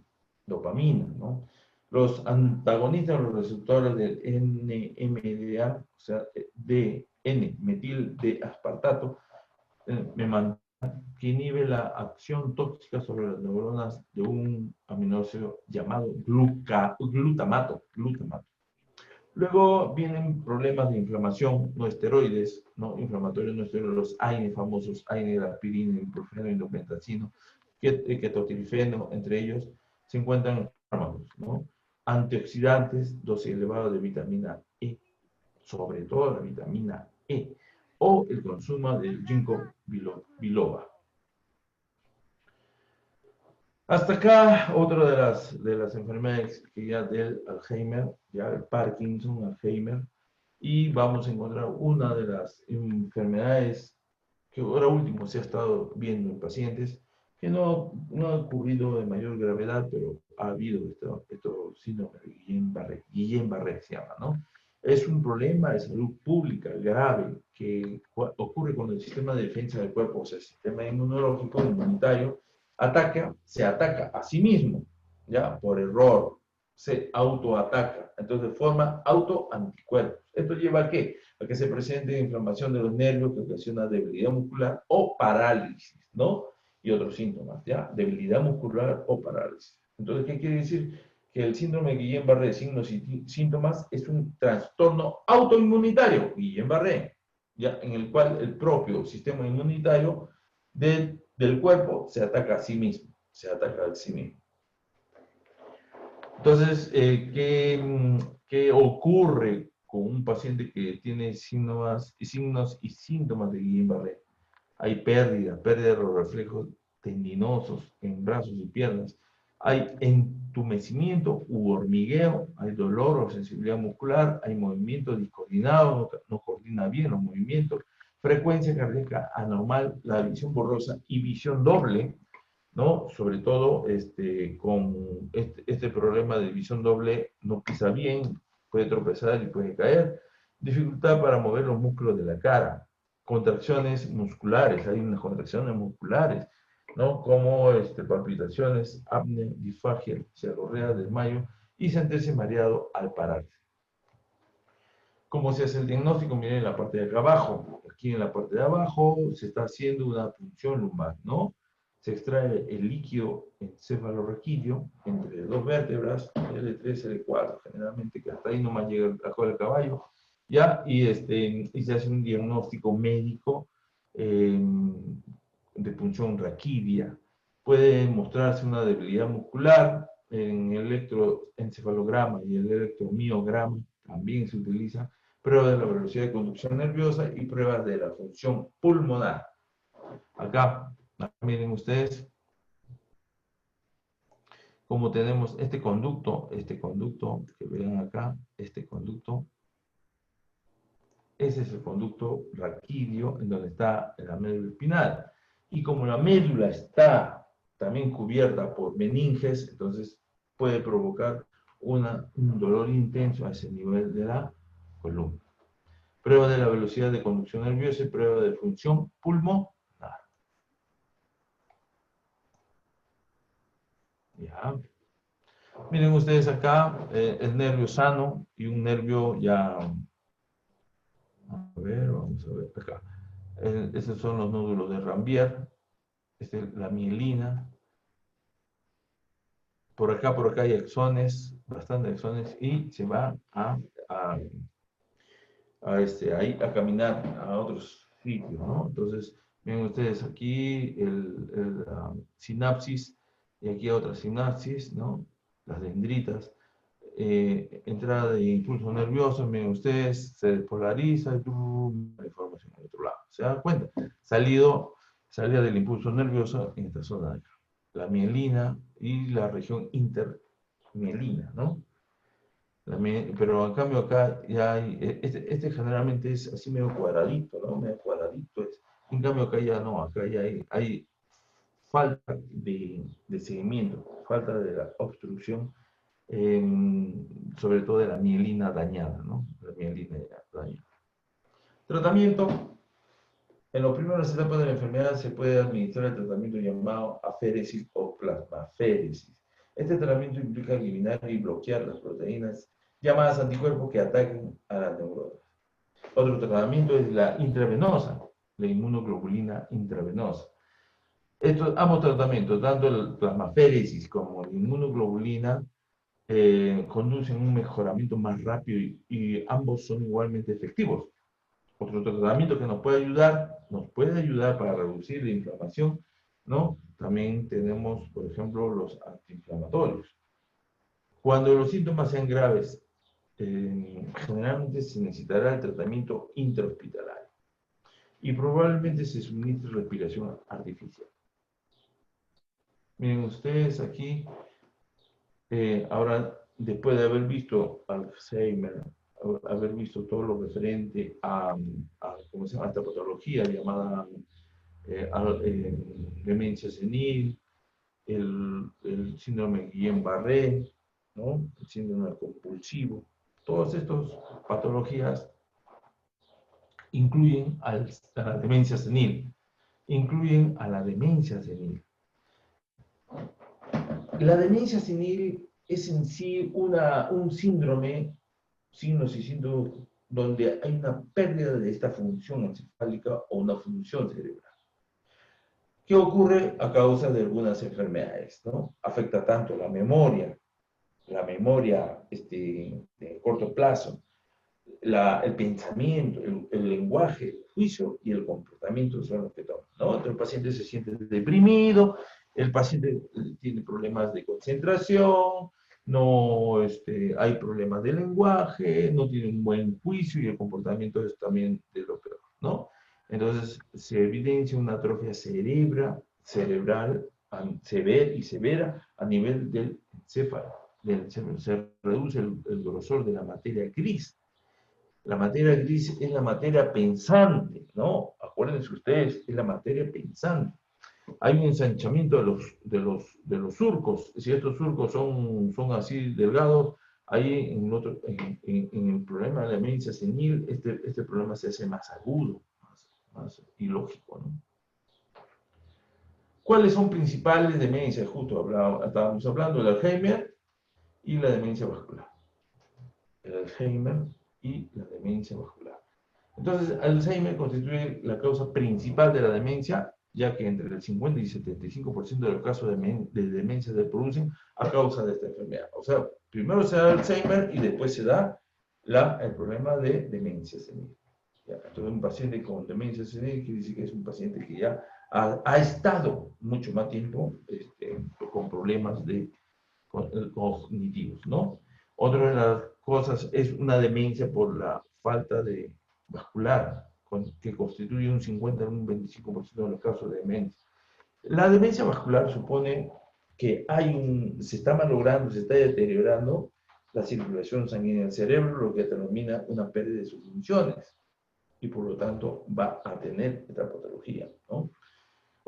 dopamina, ¿no? Los antagonistas, los receptores del NMDA, o sea, de N-metil de aspartato, que inhibe la acción tóxica sobre las neuronas de un aminoácido llamado glutamato. Luego vienen problemas de inflamación, no esteroides, ¿no? Inflamatorios no esteroides, los AINE famosos, AINE, aspirina, ibuprofeno, indopentacino, ketotilfeno, entre ellos, se encuentran fármacos, ¿no? Antioxidantes, dosis elevada de vitamina E, sobre todo la vitamina E, o el consumo del ginkgo biloba. Hasta acá, otra de las enfermedades que ya del Alzheimer, ya el Parkinson, Alzheimer, y vamos a encontrar una de las enfermedades que ahora último se ha estado viendo en pacientes, que no ha ocurrido de mayor gravedad, pero ha habido esto síndrome de Guillain-Barré se llama, ¿no? Es un problema de salud pública grave que ocurre cuando el sistema de defensa del cuerpo, o sea, el sistema inmunológico, inmunitario, se ataca a sí mismo, ¿ya? Por error, se autoataca, entonces forma autoanticuerpos. ¿Esto lleva a qué? A que se presente inflamación de los nervios que ocasiona debilidad muscular o parálisis, ¿no? Y otros síntomas, ¿ya? Debilidad muscular o parálisis. Entonces, ¿qué quiere decir? Que el síndrome de Guillain-Barré, signos y síntomas, es un trastorno autoinmunitario, Guillain-Barré, ¿ya? En el cual el propio sistema inmunitario del cuerpo se ataca a sí mismo, Entonces, ¿qué ocurre con un paciente que tiene signos y síntomas de Guillain-Barré? Hay pérdida de los reflejos tendinosos en brazos y piernas. Hay entumecimiento u hormigueo, hay dolor o sensibilidad muscular, hay movimiento discoordinado, no coordina bien los movimientos, frecuencia cardíaca anormal, la visión borrosa y visión doble, ¿no? Sobre todo con este problema de visión doble, no pisa bien, puede tropezar y puede caer. Dificultad para mover los músculos de la cara. Contracciones musculares, hay unas contracciones musculares, ¿no? Como palpitaciones, apnea, disfagia, cefalorrea, desmayo y sentirse mareado al pararse. ¿Cómo se hace el diagnóstico? Miren en la parte de acá abajo. Aquí en la parte de abajo se está haciendo una punción lumbar, ¿no? Se extrae el líquido encefalorraquídeo entre dos vértebras, L3, L4, generalmente, que hasta ahí nomás llega la cola del caballo, ¿ya? Y se hace un diagnóstico médico de punción raquídea. Puede mostrarse una debilidad muscular en el electroencefalograma y el electromiograma, también se utiliza pruebas de la velocidad de conducción nerviosa y pruebas de la función pulmonar. Acá, miren ustedes cómo tenemos este conducto, que ven acá, este conducto. Ese es el conducto raquídeo en donde está la médula espinal. Y como la médula está también cubierta por meninges, entonces puede provocar un dolor intenso a ese nivel de la columna. Prueba de la velocidad de conducción nerviosa y prueba de función pulmonar. Ya. Miren ustedes acá el nervio sano y un nervio ya... A ver, vamos a ver acá. Estos son los nódulos de Rambier. La mielina. Por acá hay axones, bastantes axones, y se va a caminar a otros sitios, ¿no? Entonces, ven ustedes aquí el sinapsis, y aquí otra sinapsis, ¿no? Las dendritas. Entrada de impulso nervioso, miren ustedes, se despolariza, la información al otro lado. ¿Se dan cuenta? Salida del impulso nervioso en esta zona de acá. La mielina y la región intermielina, ¿no? Pero en cambio acá ya hay, este generalmente es así medio cuadradito, ¿no? Medio cuadradito es. En cambio acá ya no, acá ya hay falta de seguimiento, falta de la obstrucción, sobre todo de la mielina dañada, ¿no? La mielina dañada. Tratamiento. En las primeras etapas de la enfermedad se puede administrar el tratamiento llamado aféresis o plasmaféresis. Este tratamiento implica eliminar y bloquear las proteínas llamadas anticuerpos que atacan a las neuronas. Otro tratamiento es la intravenosa, la inmunoglobulina intravenosa. Ambos tratamientos, tanto el plasmaféresis como la inmunoglobulina, conducen a un mejoramiento más rápido y ambos son igualmente efectivos. Otro tratamiento que nos puede ayudar para reducir la inflamación, ¿no? También tenemos, por ejemplo, los antiinflamatorios. Cuando los síntomas sean graves, generalmente se necesitará el tratamiento intrahospitalario y probablemente se suministre respiración artificial. Miren ustedes aquí, ahora después de haber visto Alzheimer, haber visto todo lo referente a ¿cómo se llama? Esta patología llamada demencia senil, el síndrome Guillain-Barré, ¿no? El síndrome compulsivo. Todas estas patologías incluyen a la demencia senil. La demencia senil es en sí un síndrome, signos y síntomas, donde hay una pérdida de esta función encefálica o una función cerebral. ¿Qué ocurre a causa de algunas enfermedades, ¿no? Afecta tanto la memoria de corto plazo, el pensamiento, el lenguaje, el juicio y el comportamiento son los que toman, ¿no? Entonces el paciente se siente deprimido, el paciente tiene problemas de concentración, no hay problemas de lenguaje, no tiene un buen juicio y el comportamiento es también de lo peor, ¿no? Entonces se evidencia una atrofia cerebral severa a nivel del encéfalo. Se reduce el grosor de la materia gris. La materia gris es la materia pensante, ¿no? Acuérdense ustedes, es la materia pensante. Hay un ensanchamiento de los surcos. Si estos surcos son así delgados, ahí en el problema de la demencia senil, este problema se hace más agudo, más ilógico, ¿no? ¿Cuáles son principales demencias? Justo estábamos hablando del Alzheimer y la demencia vascular. El Alzheimer y la demencia vascular. Entonces, Alzheimer constituye la causa principal de la demencia, ya que entre el 50 y 75% de los casos de demencia se producen a causa de esta enfermedad. O sea, primero se da Alzheimer y después se da el problema de demencia senil. ¿Ya? Entonces, un paciente con demencia senil quiere decir que es un paciente que ya ha estado mucho más tiempo con problemas cognitivos, ¿no? Otra de las cosas es una demencia por la falta de vascular, que constituye un 50 a un 25% de los casos de demencia. La demencia vascular supone que se está malogrando, se está deteriorando la circulación sanguínea del cerebro, lo que determina una pérdida de sus funciones, y por lo tanto va a tener esta patología, ¿no?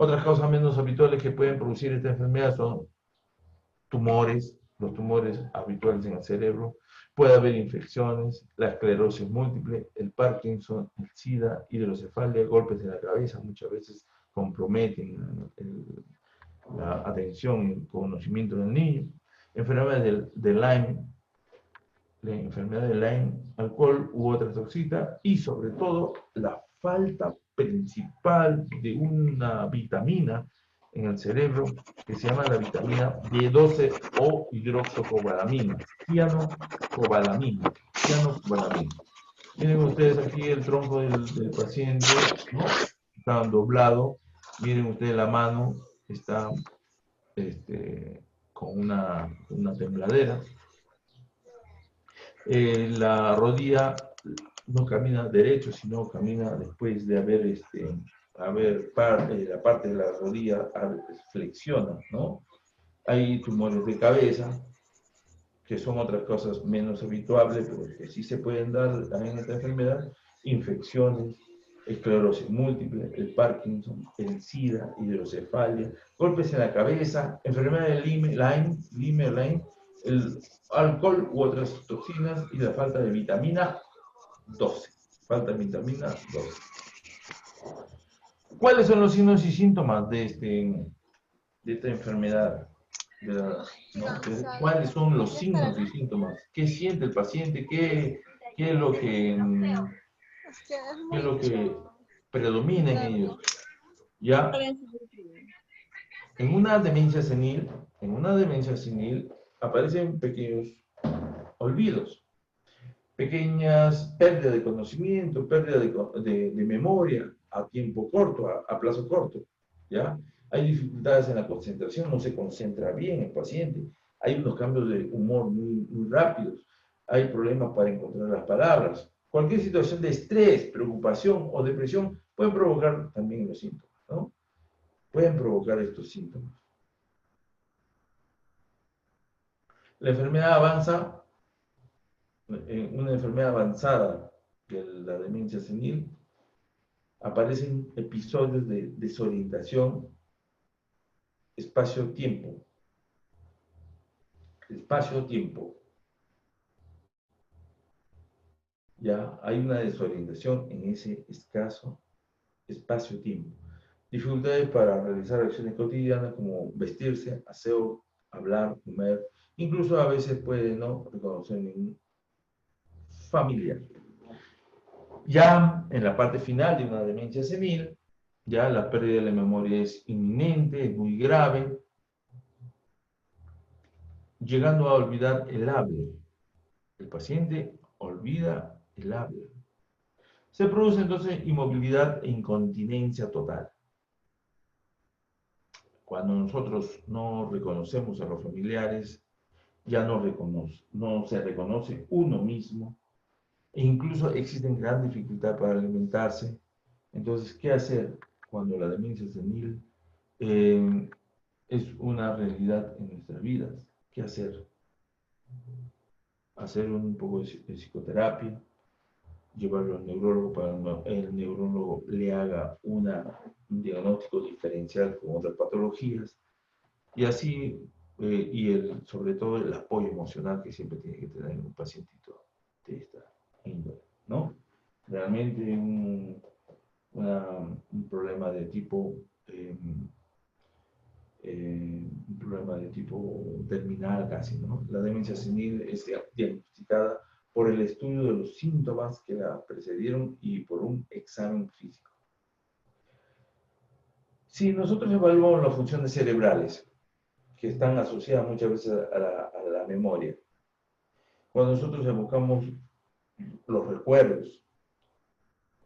Otras causas menos habituales que pueden producir esta enfermedad son tumores, los tumores habituales en el cerebro, puede haber infecciones, la esclerosis múltiple, el Parkinson, el SIDA, hidrocefalia, golpes en la cabeza, muchas veces comprometen la atención y el conocimiento del niño, enfermedades de Lyme, la enfermedad de Lyme, alcohol u otras toxinas, y sobre todo la falta principal de una vitamina en el cerebro que se llama la vitamina B12 o hidroxocobalamina, cianocobalamina. Miren ustedes aquí el tronco del paciente, ¿no? Está doblado. Miren ustedes la mano, está con una tembladera. La rodilla no camina derecho, sino camina después de la parte de la rodilla flexiona, ¿no? Hay tumores de cabeza, que son otras cosas menos habituales, pero que sí se pueden dar también en esta enfermedad, infecciones, esclerosis múltiple, el Parkinson, el SIDA, hidrocefalia, golpes en la cabeza, enfermedad de Lyme, el alcohol u otras toxinas y la falta de vitamina 12. Falta de vitamina 12. ¿Cuáles son los signos y síntomas de esta enfermedad? ¿Cuáles son los signos y síntomas? ¿Qué siente el paciente? ¿Qué es lo que predomina en ellos? ¿Ya? En una demencia senil aparecen pequeños olvidos, pequeñas pérdidas de conocimiento, pérdida de memoria a tiempo corto, a plazo corto, ¿ya? Hay dificultades en la concentración, no se concentra bien el paciente, hay unos cambios de humor muy, muy rápidos, hay problemas para encontrar las palabras. Cualquier situación de estrés, preocupación o depresión pueden provocar también los síntomas, ¿no? Pueden provocar estos síntomas. La enfermedad avanza, en una enfermedad avanzada de la demencia senil, aparecen episodios de desorientación, espacio-tiempo. Ya hay una desorientación en ese escaso espacio-tiempo. Dificultades para realizar acciones cotidianas como vestirse, aseo, hablar, comer, incluso a veces puede no reconocer ningún familiar. Ya en la parte final de una demencia senil, ya la pérdida de la memoria es inminente, es muy grave, llegando a olvidar el habla. El paciente olvida el habla. Se produce entonces inmovilidad e incontinencia total. Cuando nosotros no reconocemos a los familiares, ya no se reconoce uno mismo, e incluso existen gran dificultad para alimentarse. Entonces, ¿qué hacer cuando la demencia senil es una realidad en nuestras vidas? ¿Qué hacer? Hacer un poco de psicoterapia, llevarlo al neurólogo para que el neurólogo le haga un diagnóstico diferencial con otras patologías, y así, sobre todo el apoyo emocional que siempre tiene que tener un pacientito de esta índole, ¿no? Realmente un problema de tipo un problema de tipo terminal casi, ¿no? La demencia senil es diagnosticada por el estudio de los síntomas que la precedieron y por un examen físico. Si nosotros evaluamos las funciones cerebrales, que están asociadas muchas veces a la memoria, cuando nosotros evocamos los recuerdos,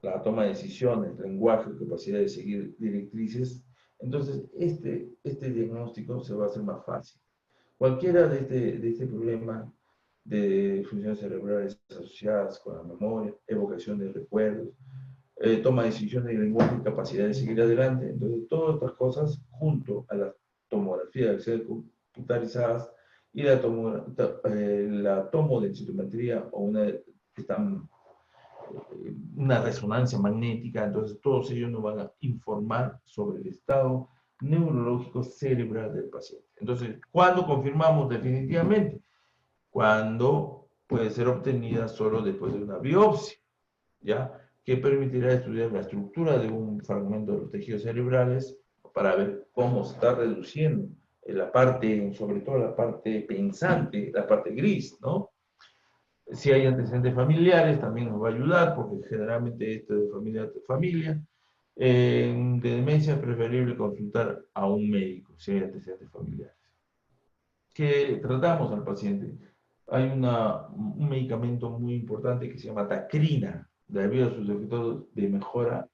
la toma de decisiones, lenguaje, capacidad de seguir directrices, entonces este diagnóstico se va a hacer más fácil. Cualquiera de este problema de funciones cerebrales asociadas con la memoria, evocación de recuerdos, toma de decisiones y lenguaje y capacidad de seguir adelante, entonces todas estas cosas junto a la tomografía de acciones computarizadas y la tomodensitometría o una resonancia magnética, entonces todos ellos nos van a informar sobre el estado neurológico cerebral del paciente. Entonces, ¿cuándo confirmamos definitivamente? Cuando puede ser obtenida solo después de una biopsia, ¿ya? Que permitirá estudiar la estructura de un fragmento de los tejidos cerebrales para ver cómo se está reduciendo la parte, sobre todo la parte pensante, la parte gris, ¿no? Si hay antecedentes familiares, también nos va a ayudar, porque generalmente esto de familia. De demencia es preferible consultar a un médico, si hay antecedentes familiares. ¿Qué tratamos al paciente? Hay un medicamento muy importante que se llama tacrina, debido a sus efectos de mejora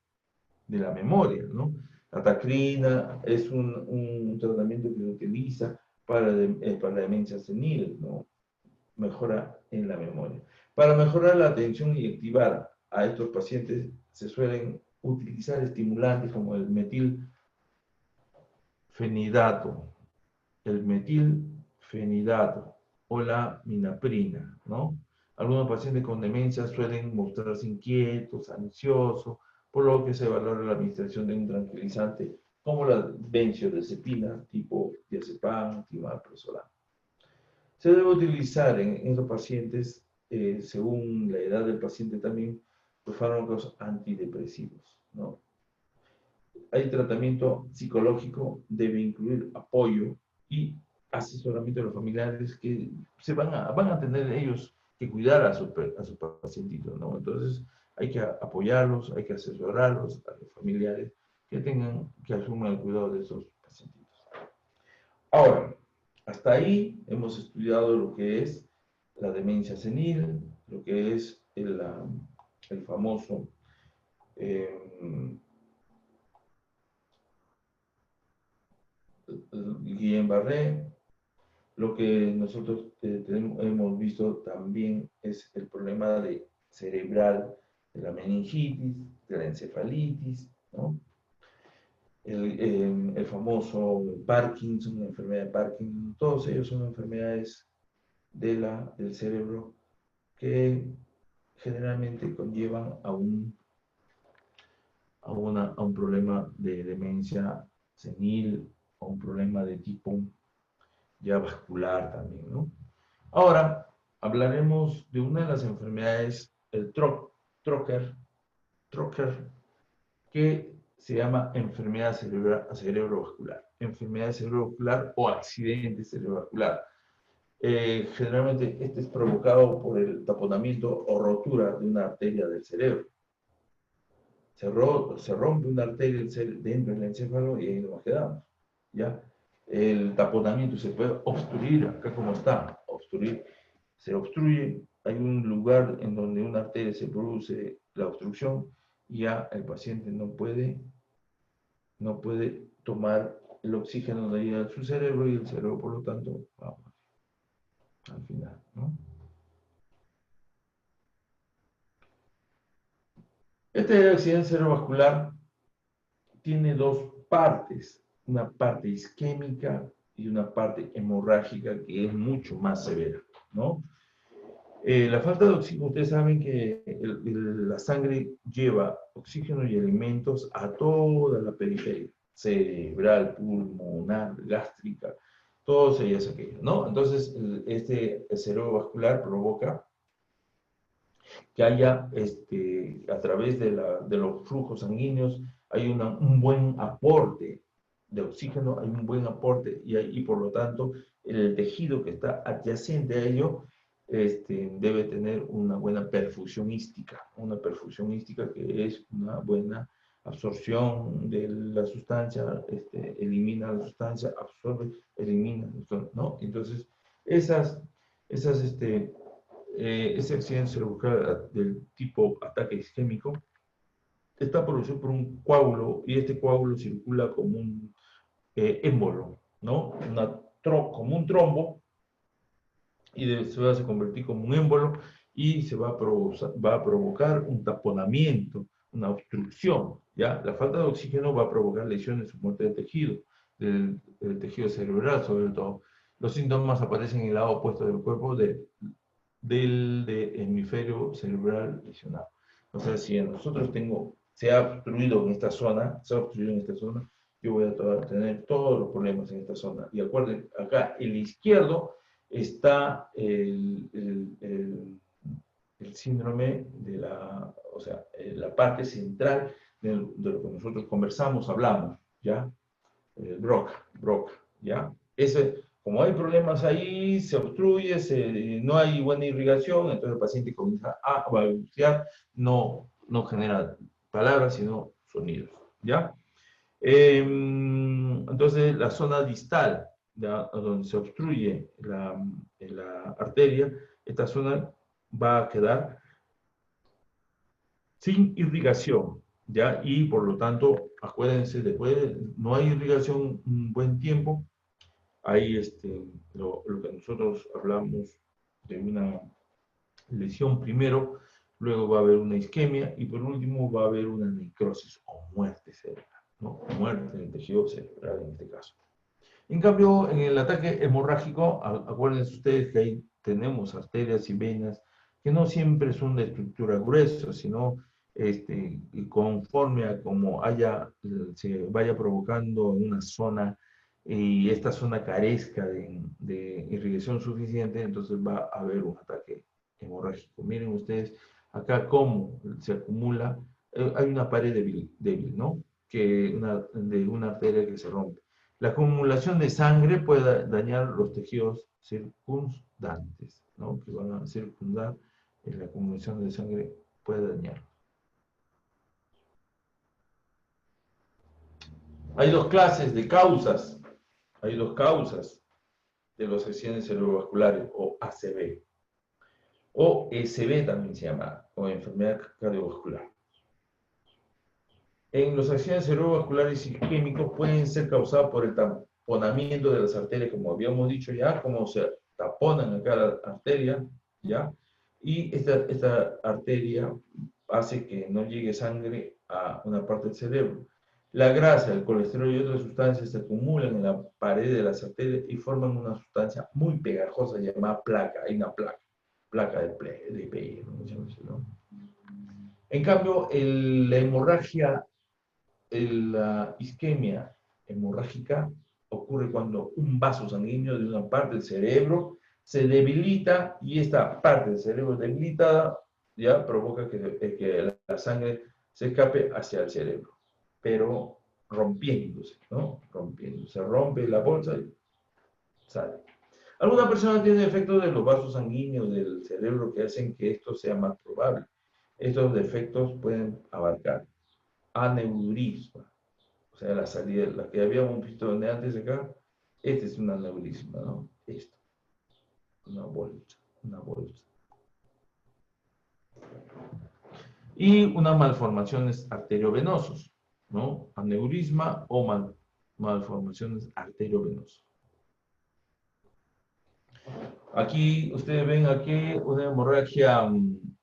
de la memoria, ¿no? La tacrina es un tratamiento que se utiliza para la demencia senil, ¿no? Mejora en la memoria. Para mejorar la atención y activar a estos pacientes se suelen utilizar estimulantes como el metilfenidato, o la minaprina, ¿no? Algunos pacientes con demencia suelen mostrarse inquietos, ansiosos, por lo que se valora la administración de un tranquilizante como la benzodiazepina tipo diazepam, trimalprosolán. Se debe utilizar en estos pacientes, según la edad del paciente también, los fármacos antidepresivos, ¿no? Hay tratamiento psicológico, debe incluir apoyo y asesoramiento de los familiares que van a tener ellos que cuidar a sus pacientitos, ¿no? Entonces hay que apoyarlos, hay que asesorarlos a los familiares que asuman el cuidado de esos pacientitos. Ahora, hasta ahí hemos estudiado lo que es la demencia senil, lo que es el famoso Guillain-Barré. Lo que nosotros hemos visto también es el problema cerebral de la meningitis, de la encefalitis, ¿no? El famoso Parkinson, la enfermedad de Parkinson, todos ellos son enfermedades del cerebro que generalmente conllevan a un problema de demencia senil o un problema de tipo ya vascular también, ¿no? Ahora hablaremos de una de las enfermedades, el trocker, que se llama enfermedad cerebrovascular. Enfermedad cerebrovascular o accidente cerebrovascular. Generalmente este es provocado por el taponamiento o rotura de una arteria del cerebro. Se rompe una arteria dentro del encéfalo y ahí nos quedamos, ¿ya? El taponamiento se puede obstruir, acá como está, se obstruye, hay un lugar en donde una arteria se produce la obstrucción y ya el paciente no puede tomar el oxígeno de ahí a su cerebro y el cerebro, por lo tanto, vamos al final, ¿no? Este accidente cerebrovascular tiene dos partes, una parte isquémica y una parte hemorrágica que es mucho más severa, ¿no? La falta de oxígeno, ustedes saben que la sangre lleva oxígeno y alimentos a toda la periferia, cerebral, pulmonar, gástrica, todas ellas aquellas, ¿no? Entonces, este cerebrovascular provoca que haya, a través de los flujos sanguíneos, hay un buen aporte de oxígeno, hay un buen aporte y por lo tanto el tejido que está adyacente a ello debe tener una buena perfusión ística que es una buena absorción de la sustancia, elimina la sustancia, absorbe, elimina, ¿no? Entonces, ese accidente cerebral del tipo ataque isquémico está producido por un coágulo y este coágulo circula como un émbolo, ¿no? Como un trombo y se va a convertir como un émbolo y se va a provocar un taponamiento, una obstrucción, ¿ya? La falta de oxígeno va a provocar lesiones o muerte del tejido cerebral sobre todo. Los síntomas aparecen en el lado opuesto del cuerpo del hemisferio cerebral lesionado. O sea, si en nosotros se ha obstruido en esta zona, yo voy a tener todos los problemas en esta zona. Y acuérdense, acá el izquierdo está el síndrome de la parte central de lo que nosotros conversamos, hablamos, ¿ya? Broca, ¿ya? Como hay problemas ahí, se obstruye, no hay buena irrigación, entonces el paciente comienza a balbucear, no genera palabras, sino sonidos, ¿ya? Entonces, la zona distal, ¿ya? Donde se obstruye la arteria, esta zona va a quedar sin irrigación, ¿ya? Y por lo tanto, acuérdense, después no hay irrigación un buen tiempo, hay lo que nosotros hablamos de una lesión primero, luego va a haber una isquemia y por último va a haber una necrosis o muerte cerebral, ¿no? Muerte del tejido cerebral en este caso. En cambio, en el ataque hemorrágico, acuérdense ustedes que ahí tenemos arterias y venas que no siempre son de estructura gruesa, sino conforme a como se vaya provocando en una zona y esta zona carezca de irrigación suficiente, entonces va a haber un ataque hemorrágico. Miren ustedes acá cómo se acumula, hay una pared débil, ¿no? De una arteria que se rompe. La acumulación de sangre puede dañar los tejidos circundantes, ¿no? Que van a circundar, la acumulación de sangre puede dañar. Hay dos clases de causas. Hay dos causas de los accidentes cerebrovasculares, o ACV. O ECV también se llama, o enfermedad cardiovascular. En los accidentes cerebrovasculares isquémicos pueden ser causados por el taponamiento de las arterias, como habíamos dicho ya, como se taponan acá la arteria, ¿ya? Y esta arteria hace que no llegue sangre a una parte del cerebro. La grasa, el colesterol y otras sustancias se acumulan en la pared de las arterias y forman una sustancia muy pegajosa llamada placa. Hay una placa de Peyer, ¿no? En cambio, la hemorragia, la isquemia hemorrágica ocurre cuando un vaso sanguíneo de una parte del cerebro se debilita y esta parte del cerebro debilitada ya provoca que la sangre se escape hacia el cerebro, pero rompiéndose, ¿no? Se rompe la bolsa y sale. Algunas personas tienen efectos de los vasos sanguíneos del cerebro que hacen que esto sea más probable. Estos defectos pueden abarcar aneurisma, o sea, la salida, la que habíamos visto antes acá, este es un aneurisma, ¿no? Esto, una bolsa. Y unas malformaciones arteriovenosas, ¿no? Aneurisma o malformaciones arteriovenosas. Aquí ustedes ven aquí una hemorragia, un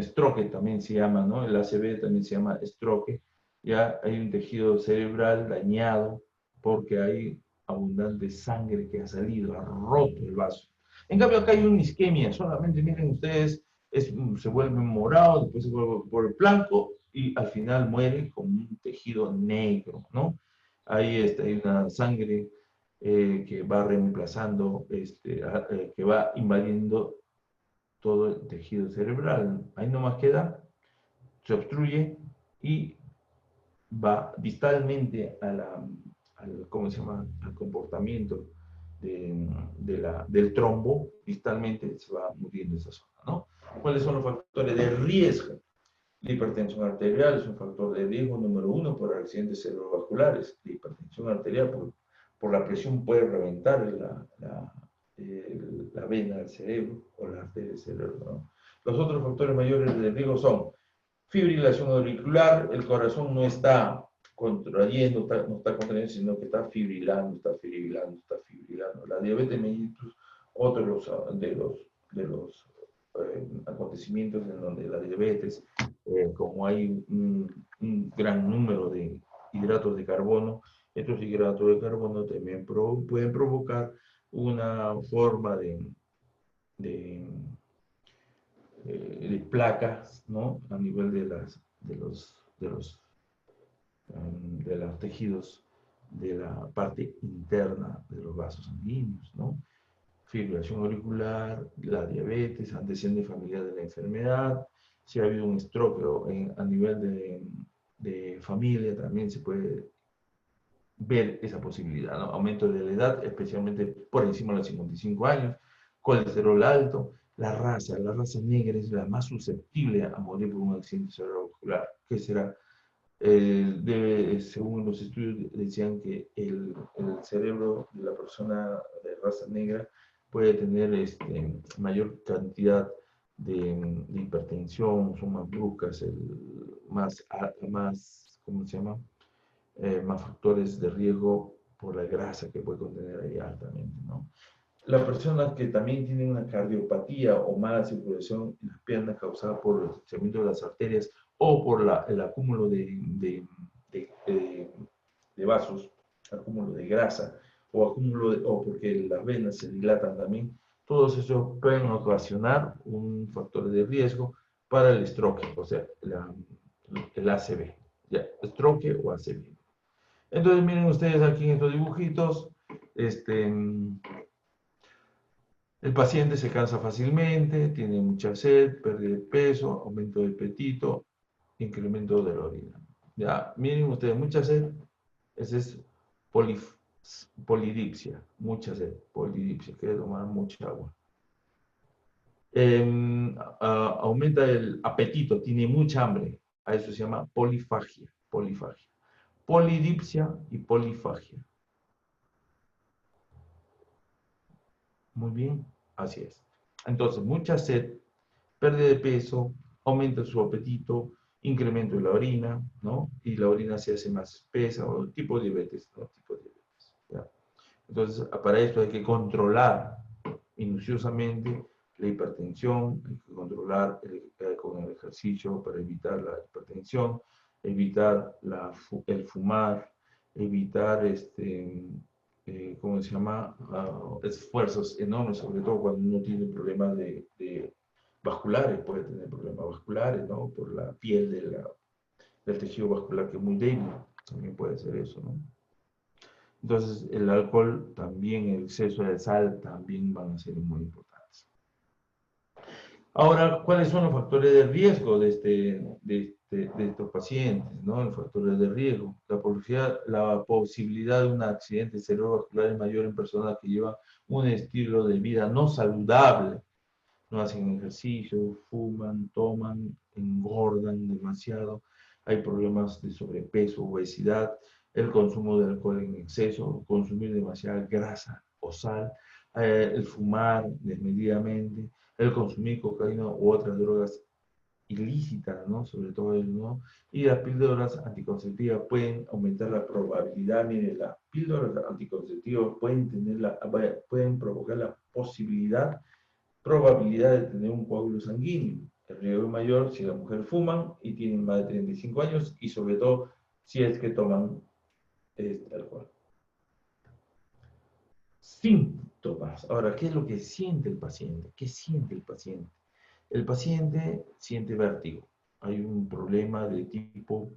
stroke también se llama, ¿no? El ACV también se llama stroke. Ya hay un tejido cerebral dañado porque hay abundante sangre que ha salido, ha roto el vaso. En cambio acá hay una isquemia, solamente miren ustedes, se vuelve morado, después se vuelve por blanco y al final muere con un tejido negro, ¿no? Ahí hay una sangre que va reemplazando, que va invadiendo todo el tejido cerebral. Ahí nomás queda, se obstruye y va distalmente al ¿cómo se llama?, al comportamiento del trombo, distalmente se va muriendo esa zona, ¿no? ¿Cuáles son los factores de riesgo? La hipertensión arterial es un factor de riesgo número 1 por accidentes cerebrovasculares. La hipertensión arterial por la presión puede reventar la vena del cerebro o la arteria del cerebro, ¿no? Los otros factores mayores de riesgo son fibrilación auricular, el corazón no está contrayendo, no está contrayendo, sino que está fibrilando. La diabetes mellitus, otro de los acontecimientos en donde la diabetes, como hay un gran número de hidratos de carbono, estos hidratos de carbono también pueden provocar una forma de placas, ¿no?, a nivel de los tejidos de la parte interna de los vasos sanguíneos, ¿no? Fibrilación auricular, la diabetes, antecedente familiar de la enfermedad, si ha habido un stroke a nivel de familia, también se puede ver esa posibilidad, ¿no? Aumento de la edad, especialmente por encima de los 55 años, colesterol alto, la raza negra es la más susceptible a morir por un accidente cerebrovascular. ¿Qué será? Según los estudios decían que el cerebro de la persona de raza negra puede tener mayor cantidad de hipertensión, son más bruscas, más, ¿cómo se llama?, más factores de riesgo por la grasa que puede contener ahí altamente, ¿no? Las personas que también tienen una cardiopatía o mala circulación en las piernas causada por el estrechamiento de las arterias o por el acúmulo de vasos, acúmulo de grasa o porque las venas se dilatan también, todos esos pueden ocasionar un factor de riesgo para el stroke, o sea, el ACV, ya, stroke o ACV. Entonces miren ustedes aquí en estos dibujitos, el paciente se cansa fácilmente, tiene mucha sed, pérdida de peso, aumento del apetito, incremento de la orina. Ya, miren ustedes, mucha sed, ese es polidipsia, mucha sed, polidipsia, quiere tomar mucha agua. Aumenta el apetito, tiene mucha hambre, a eso se llama polifagia. Polidipsia y polifagia. Muy bien, así es. Entonces, mucha sed, pérdida de peso, aumenta su apetito, incremento de la orina, ¿no? Y la orina se hace más espesa, o tipo de diabetes, ¿no? Tipo de diabetes, ¿ya? Entonces, para esto hay que controlar minuciosamente la hipertensión, hay que controlar con el ejercicio para evitar la hipertensión, evitar el fumar, evitar ¿cómo se llama? Esfuerzos enormes, sobre todo cuando uno tiene problemas de vasculares, puede tener problemas vasculares, ¿no? Por la piel del tejido vascular que es muy débil, también puede ser eso, ¿no? Entonces, el alcohol también, el exceso de sal también van a ser muy importantes. Ahora, ¿cuáles son los factores de riesgo de estos pacientes, ¿no? Los factores de riesgo. La posibilidad de un accidente cerebrovascular es mayor en personas que llevan un estilo de vida no saludable, no hacen ejercicio, fuman, toman, engordan demasiado, hay problemas de sobrepeso, obesidad, el consumo de alcohol en exceso, consumir demasiada grasa o sal, el fumar desmedidamente, el consumir cocaína u otras drogas ilícitas, ¿no? Sobre todo eso, ¿no? Y las píldoras anticonceptivas pueden aumentar la probabilidad. Mire, las píldoras anticonceptivas pueden provocar la probabilidad de tener un coágulo sanguíneo. El riesgo es mayor si las mujeres fuman y tienen más de 35 años y sobre todo si es que toman alcohol. Síntomas. Ahora, ¿qué es lo que siente el paciente? ¿Qué siente el paciente? El paciente siente vértigo. Hay un problema de tipo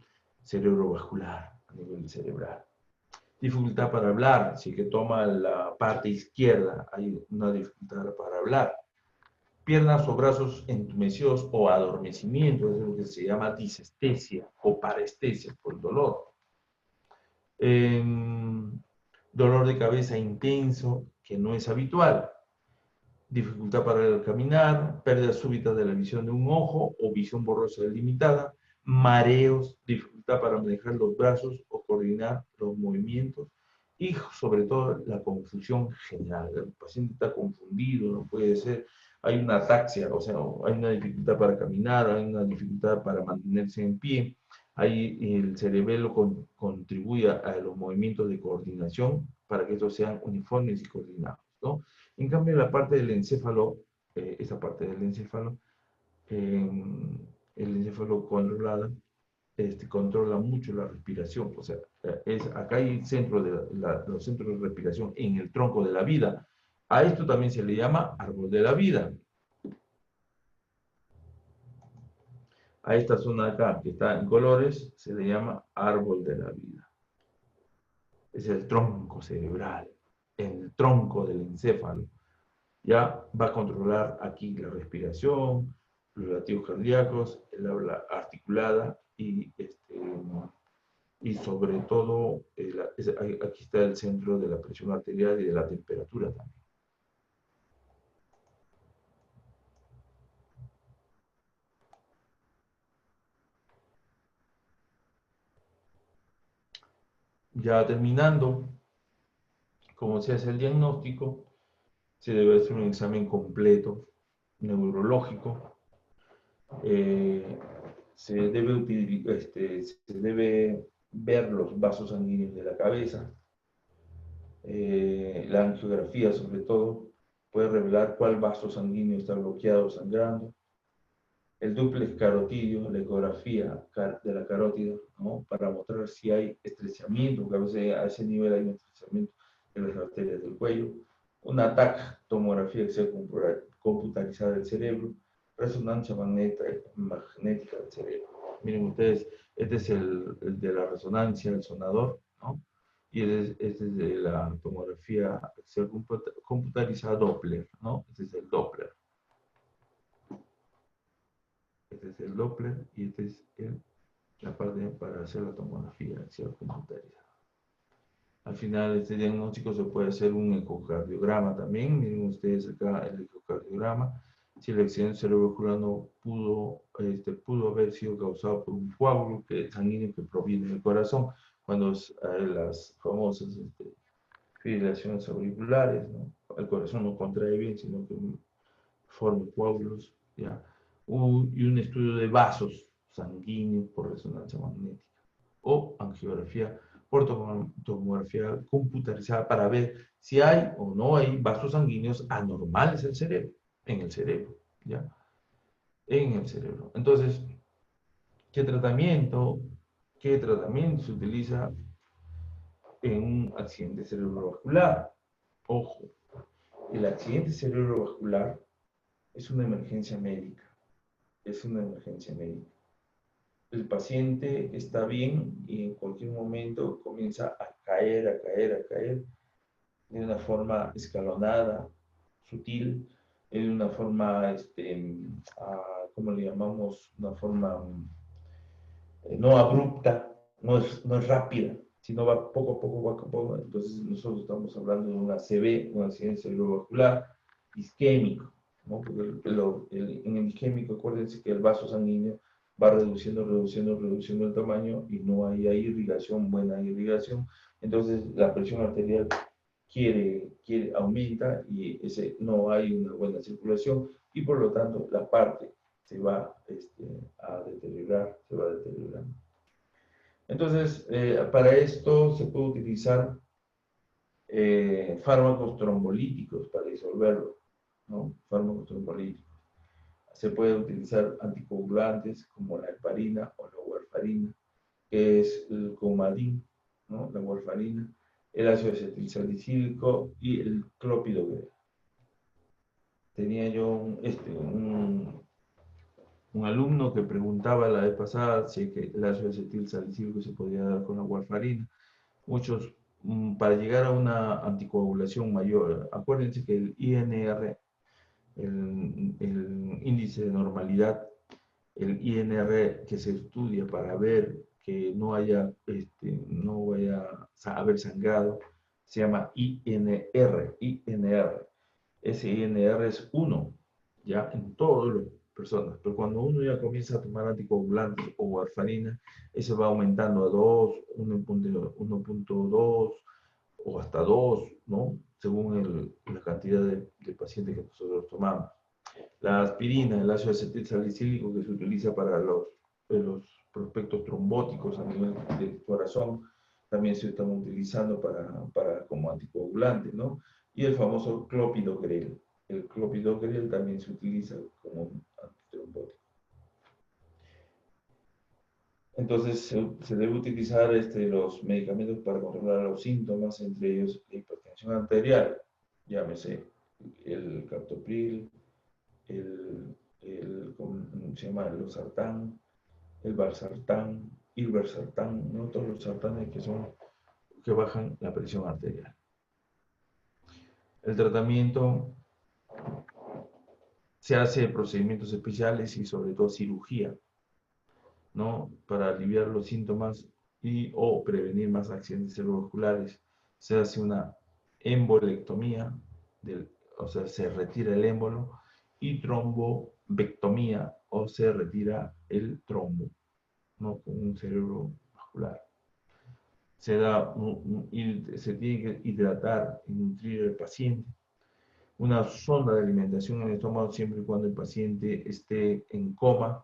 cerebrovascular, a nivel cerebral. Dificultad para hablar. Si que toma la parte izquierda, hay una dificultad para hablar. Piernas o brazos entumecidos o adormecimiento, es lo que se llama disestesia o parestesia por el dolor. Dolor de cabeza intenso, que no es habitual. Dificultad para caminar, pérdida súbita de la visión de un ojo o visión borrosa delimitada, mareos, dificultad para manejar los brazos o coordinar los movimientos y sobre todo la confusión general. El paciente está confundido, no puede ser, hay una ataxia, o sea, hay una dificultad para caminar, hay una dificultad para mantenerse en pie, ahí el cerebelo contribuye a los movimientos de coordinación para que estos sean uniformes y coordinados, ¿no? En cambio, la parte del encéfalo, esa parte del encéfalo, el encéfalo controlada, controla mucho la respiración. O sea, acá hay centro los centros de respiración en el tronco de la vida. A esto también se le llama árbol de la vida. A esta zona de acá, que está en colores, se le llama árbol de la vida. Es el tronco cerebral, el tronco del encéfalo. Ya va a controlar aquí la respiración, los latidos cardíacos, el habla articulada y sobre todo, aquí está el centro de la presión arterial y de la temperatura también. Ya terminando, como se hace el diagnóstico, se debe hacer un examen completo, neurológico. Se debe ver los vasos sanguíneos de la cabeza. La angiografía, sobre todo, puede revelar cuál vaso sanguíneo está bloqueado o sangrando. El dúplex carotidio, la ecografía de la carótida, ¿no? Para mostrar si hay estrechamiento, porque a veces a ese nivel hay un estrechamiento en las arterias del cuello. Una TAC, tomografía axial computarizada del cerebro. Resonancia magnética del cerebro. Miren ustedes, este es el de la resonancia, el sonador, ¿no? Y este es de la tomografía axial computarizada Doppler, ¿no? Este es el Doppler. Este es el Doppler y este es la parte para hacer la tomografía axial computarizada. Al final, este diagnóstico se puede hacer un ecocardiograma también. Miren ustedes acá el ecocardiograma. Si el accidente cerebrovascular no pudo haber sido causado por un coágulo sanguíneo que proviene del corazón, cuando las famosas fibrilaciones auriculares, ¿no? El corazón no contrae bien, sino que forma coágulos, ¿ya? Y un estudio de vasos sanguíneos por resonancia magnética o angiografía por tomografía computarizada para ver si hay o no hay vasos sanguíneos anormales en el cerebro, ¿ya? En el cerebro. Entonces, ¿qué tratamiento se utiliza en un accidente cerebrovascular? Ojo, el accidente cerebrovascular es una emergencia médica. Es una emergencia médica. El paciente está bien y en cualquier momento comienza a caer de una forma escalonada, sutil, de una forma, ¿cómo le llamamos? Una forma no abrupta, no es rápida, sino va poco a poco. Entonces nosotros estamos hablando de una ACV, un accidente cerebrovascular isquémico, ¿no? Porque en el isquémico, acuérdense que el vaso sanguíneo va reduciendo el tamaño y no hay buena irrigación. Entonces la presión arterial aumenta y no hay una buena circulación y por lo tanto la parte se va a deteriorar, se va deteriorando. Entonces, para esto se puede utilizar fármacos trombolíticos para disolverlo, ¿no? Fármacos trombolíticos. Se puede utilizar anticoagulantes como la heparina o la warfarina, que es el Coumadin, ¿no? La warfarina, el ácido acetilsalicílico y el clopidogrel. Tenía yo un alumno que preguntaba la vez pasada si el ácido acetilsalicílico se podía dar con la warfarina. Muchos, para llegar a una anticoagulación mayor, acuérdense que el INR, el índice de normalidad, el INR que se estudia para ver que no no vaya a haber sangrado, se llama INR. Ese INR es 1, ya en todas las personas, pero cuando uno ya comienza a tomar anticoagulantes o warfarina, ese va aumentando a 2, 1.2 o hasta 2, ¿no? Según la cantidad de pacientes que nosotros tomamos. La aspirina, el ácido acetil salicílico que se utiliza para los prospectos trombóticos a nivel del corazón, también se están utilizando como anticoagulante, ¿no? Y el famoso clopidogrel. El clopidogrel también se utiliza como antitrombótico. Entonces se debe utilizar los medicamentos para controlar los síntomas, entre ellos la hipertensión arterial, llámese el captopril, ¿cómo se llama? El losartán, el valsartán, irbesartán, ¿no? Todos los sartanes que bajan la presión arterial. El tratamiento se hace procedimientos especiales y sobre todo cirugía, ¿no? Para aliviar los síntomas o prevenir más accidentes cerebrovasculares. Se hace una embolectomía, o sea, se retira el émbolo, y trombovectomía, o se retira el trombo, ¿no? Con un cerebro vascular. Se tiene que hidratar y nutrir al paciente. Una sonda de alimentación en el estómago siempre y cuando el paciente esté en coma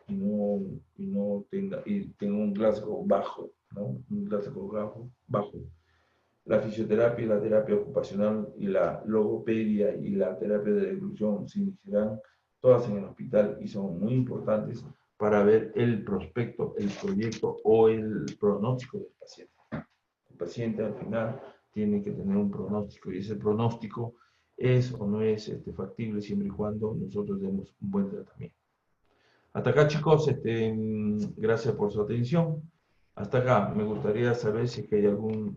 y tenga un Glasgow bajo, ¿no? Un Glasgow bajo. La fisioterapia y la terapia ocupacional y la logopedia y la terapia de reclusión se iniciarán todas en el hospital y son muy importantes para ver el prospecto, el proyecto o el pronóstico del paciente. El paciente al final tiene que tener un pronóstico y ese pronóstico es o no es factible siempre y cuando nosotros demos un buen tratamiento. Hasta acá, chicos, gracias por su atención. Hasta acá, me gustaría saber si es que hay alguna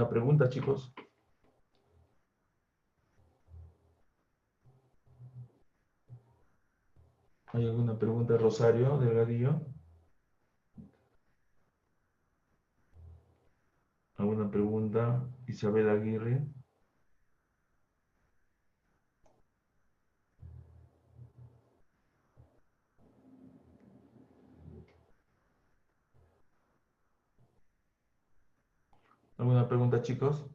pregunta, chicos. ¿Hay alguna pregunta, Rosario Delgadillo? ¿Alguna pregunta, Isabel Aguirre? ¿Alguna pregunta, chicos?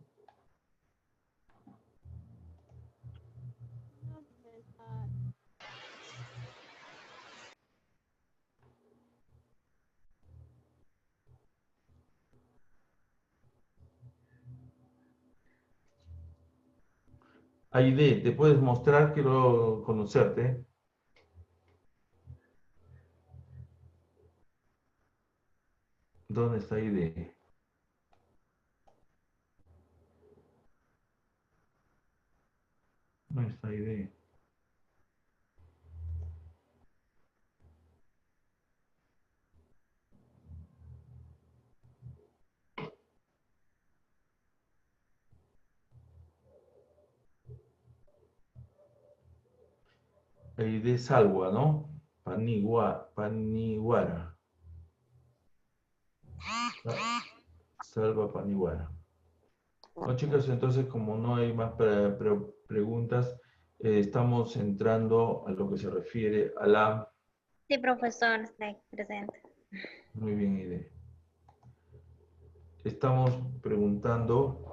Aide, ¿te puedes mostrar? Quiero conocerte. ¿Dónde está Aide? No está Aide. Aide Salwa, ¿no? Paniwara. Salva Paniwara. Bueno, chicos, entonces como no hay más preguntas, estamos entrando a lo que se refiere a la... Sí, profesor, está presente. Muy bien, Aide. Estamos preguntando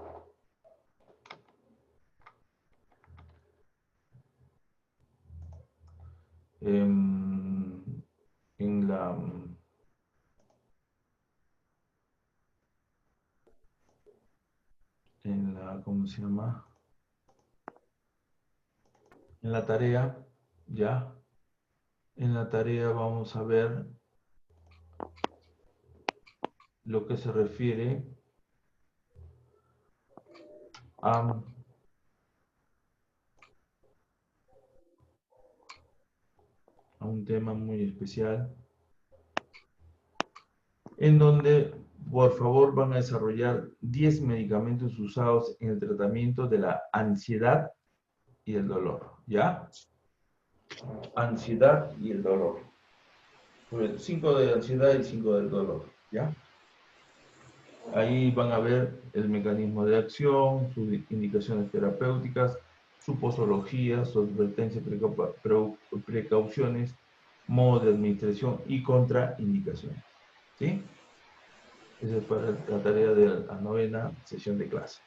¿cómo se llama? En la tarea, ¿ya? En la tarea vamos a ver lo que se refiere a un tema muy especial, en donde, por favor, van a desarrollar 10 medicamentos usados en el tratamiento de la ansiedad y el dolor, ¿ya? Ansiedad y el dolor. 5 de ansiedad y 5 del dolor, ¿ya? Ahí van a ver el mecanismo de acción, sus indicaciones terapéuticas, su posología, su advertencia, precauciones, modo de administración y contraindicaciones, ¿sí? Esa es para la tarea de la 9ª sesión de clase.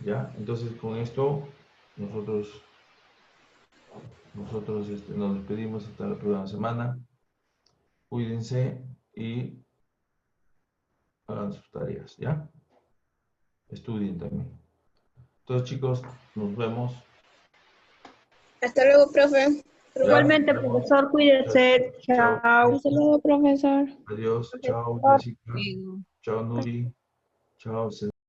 ¿Ya? Entonces, con esto, nosotros nos despedimos hasta la próxima semana. Cuídense y hagan sus tareas, ¿ya? Estudien también. Entonces, chicos, nos vemos. Hasta luego, profe. Ya, Igualmente, nos vemos. profesor, cuídese. Chao. Chao. Hasta luego, profesor. Adiós. Chao, Jessica. Chao, Nuri. Chao,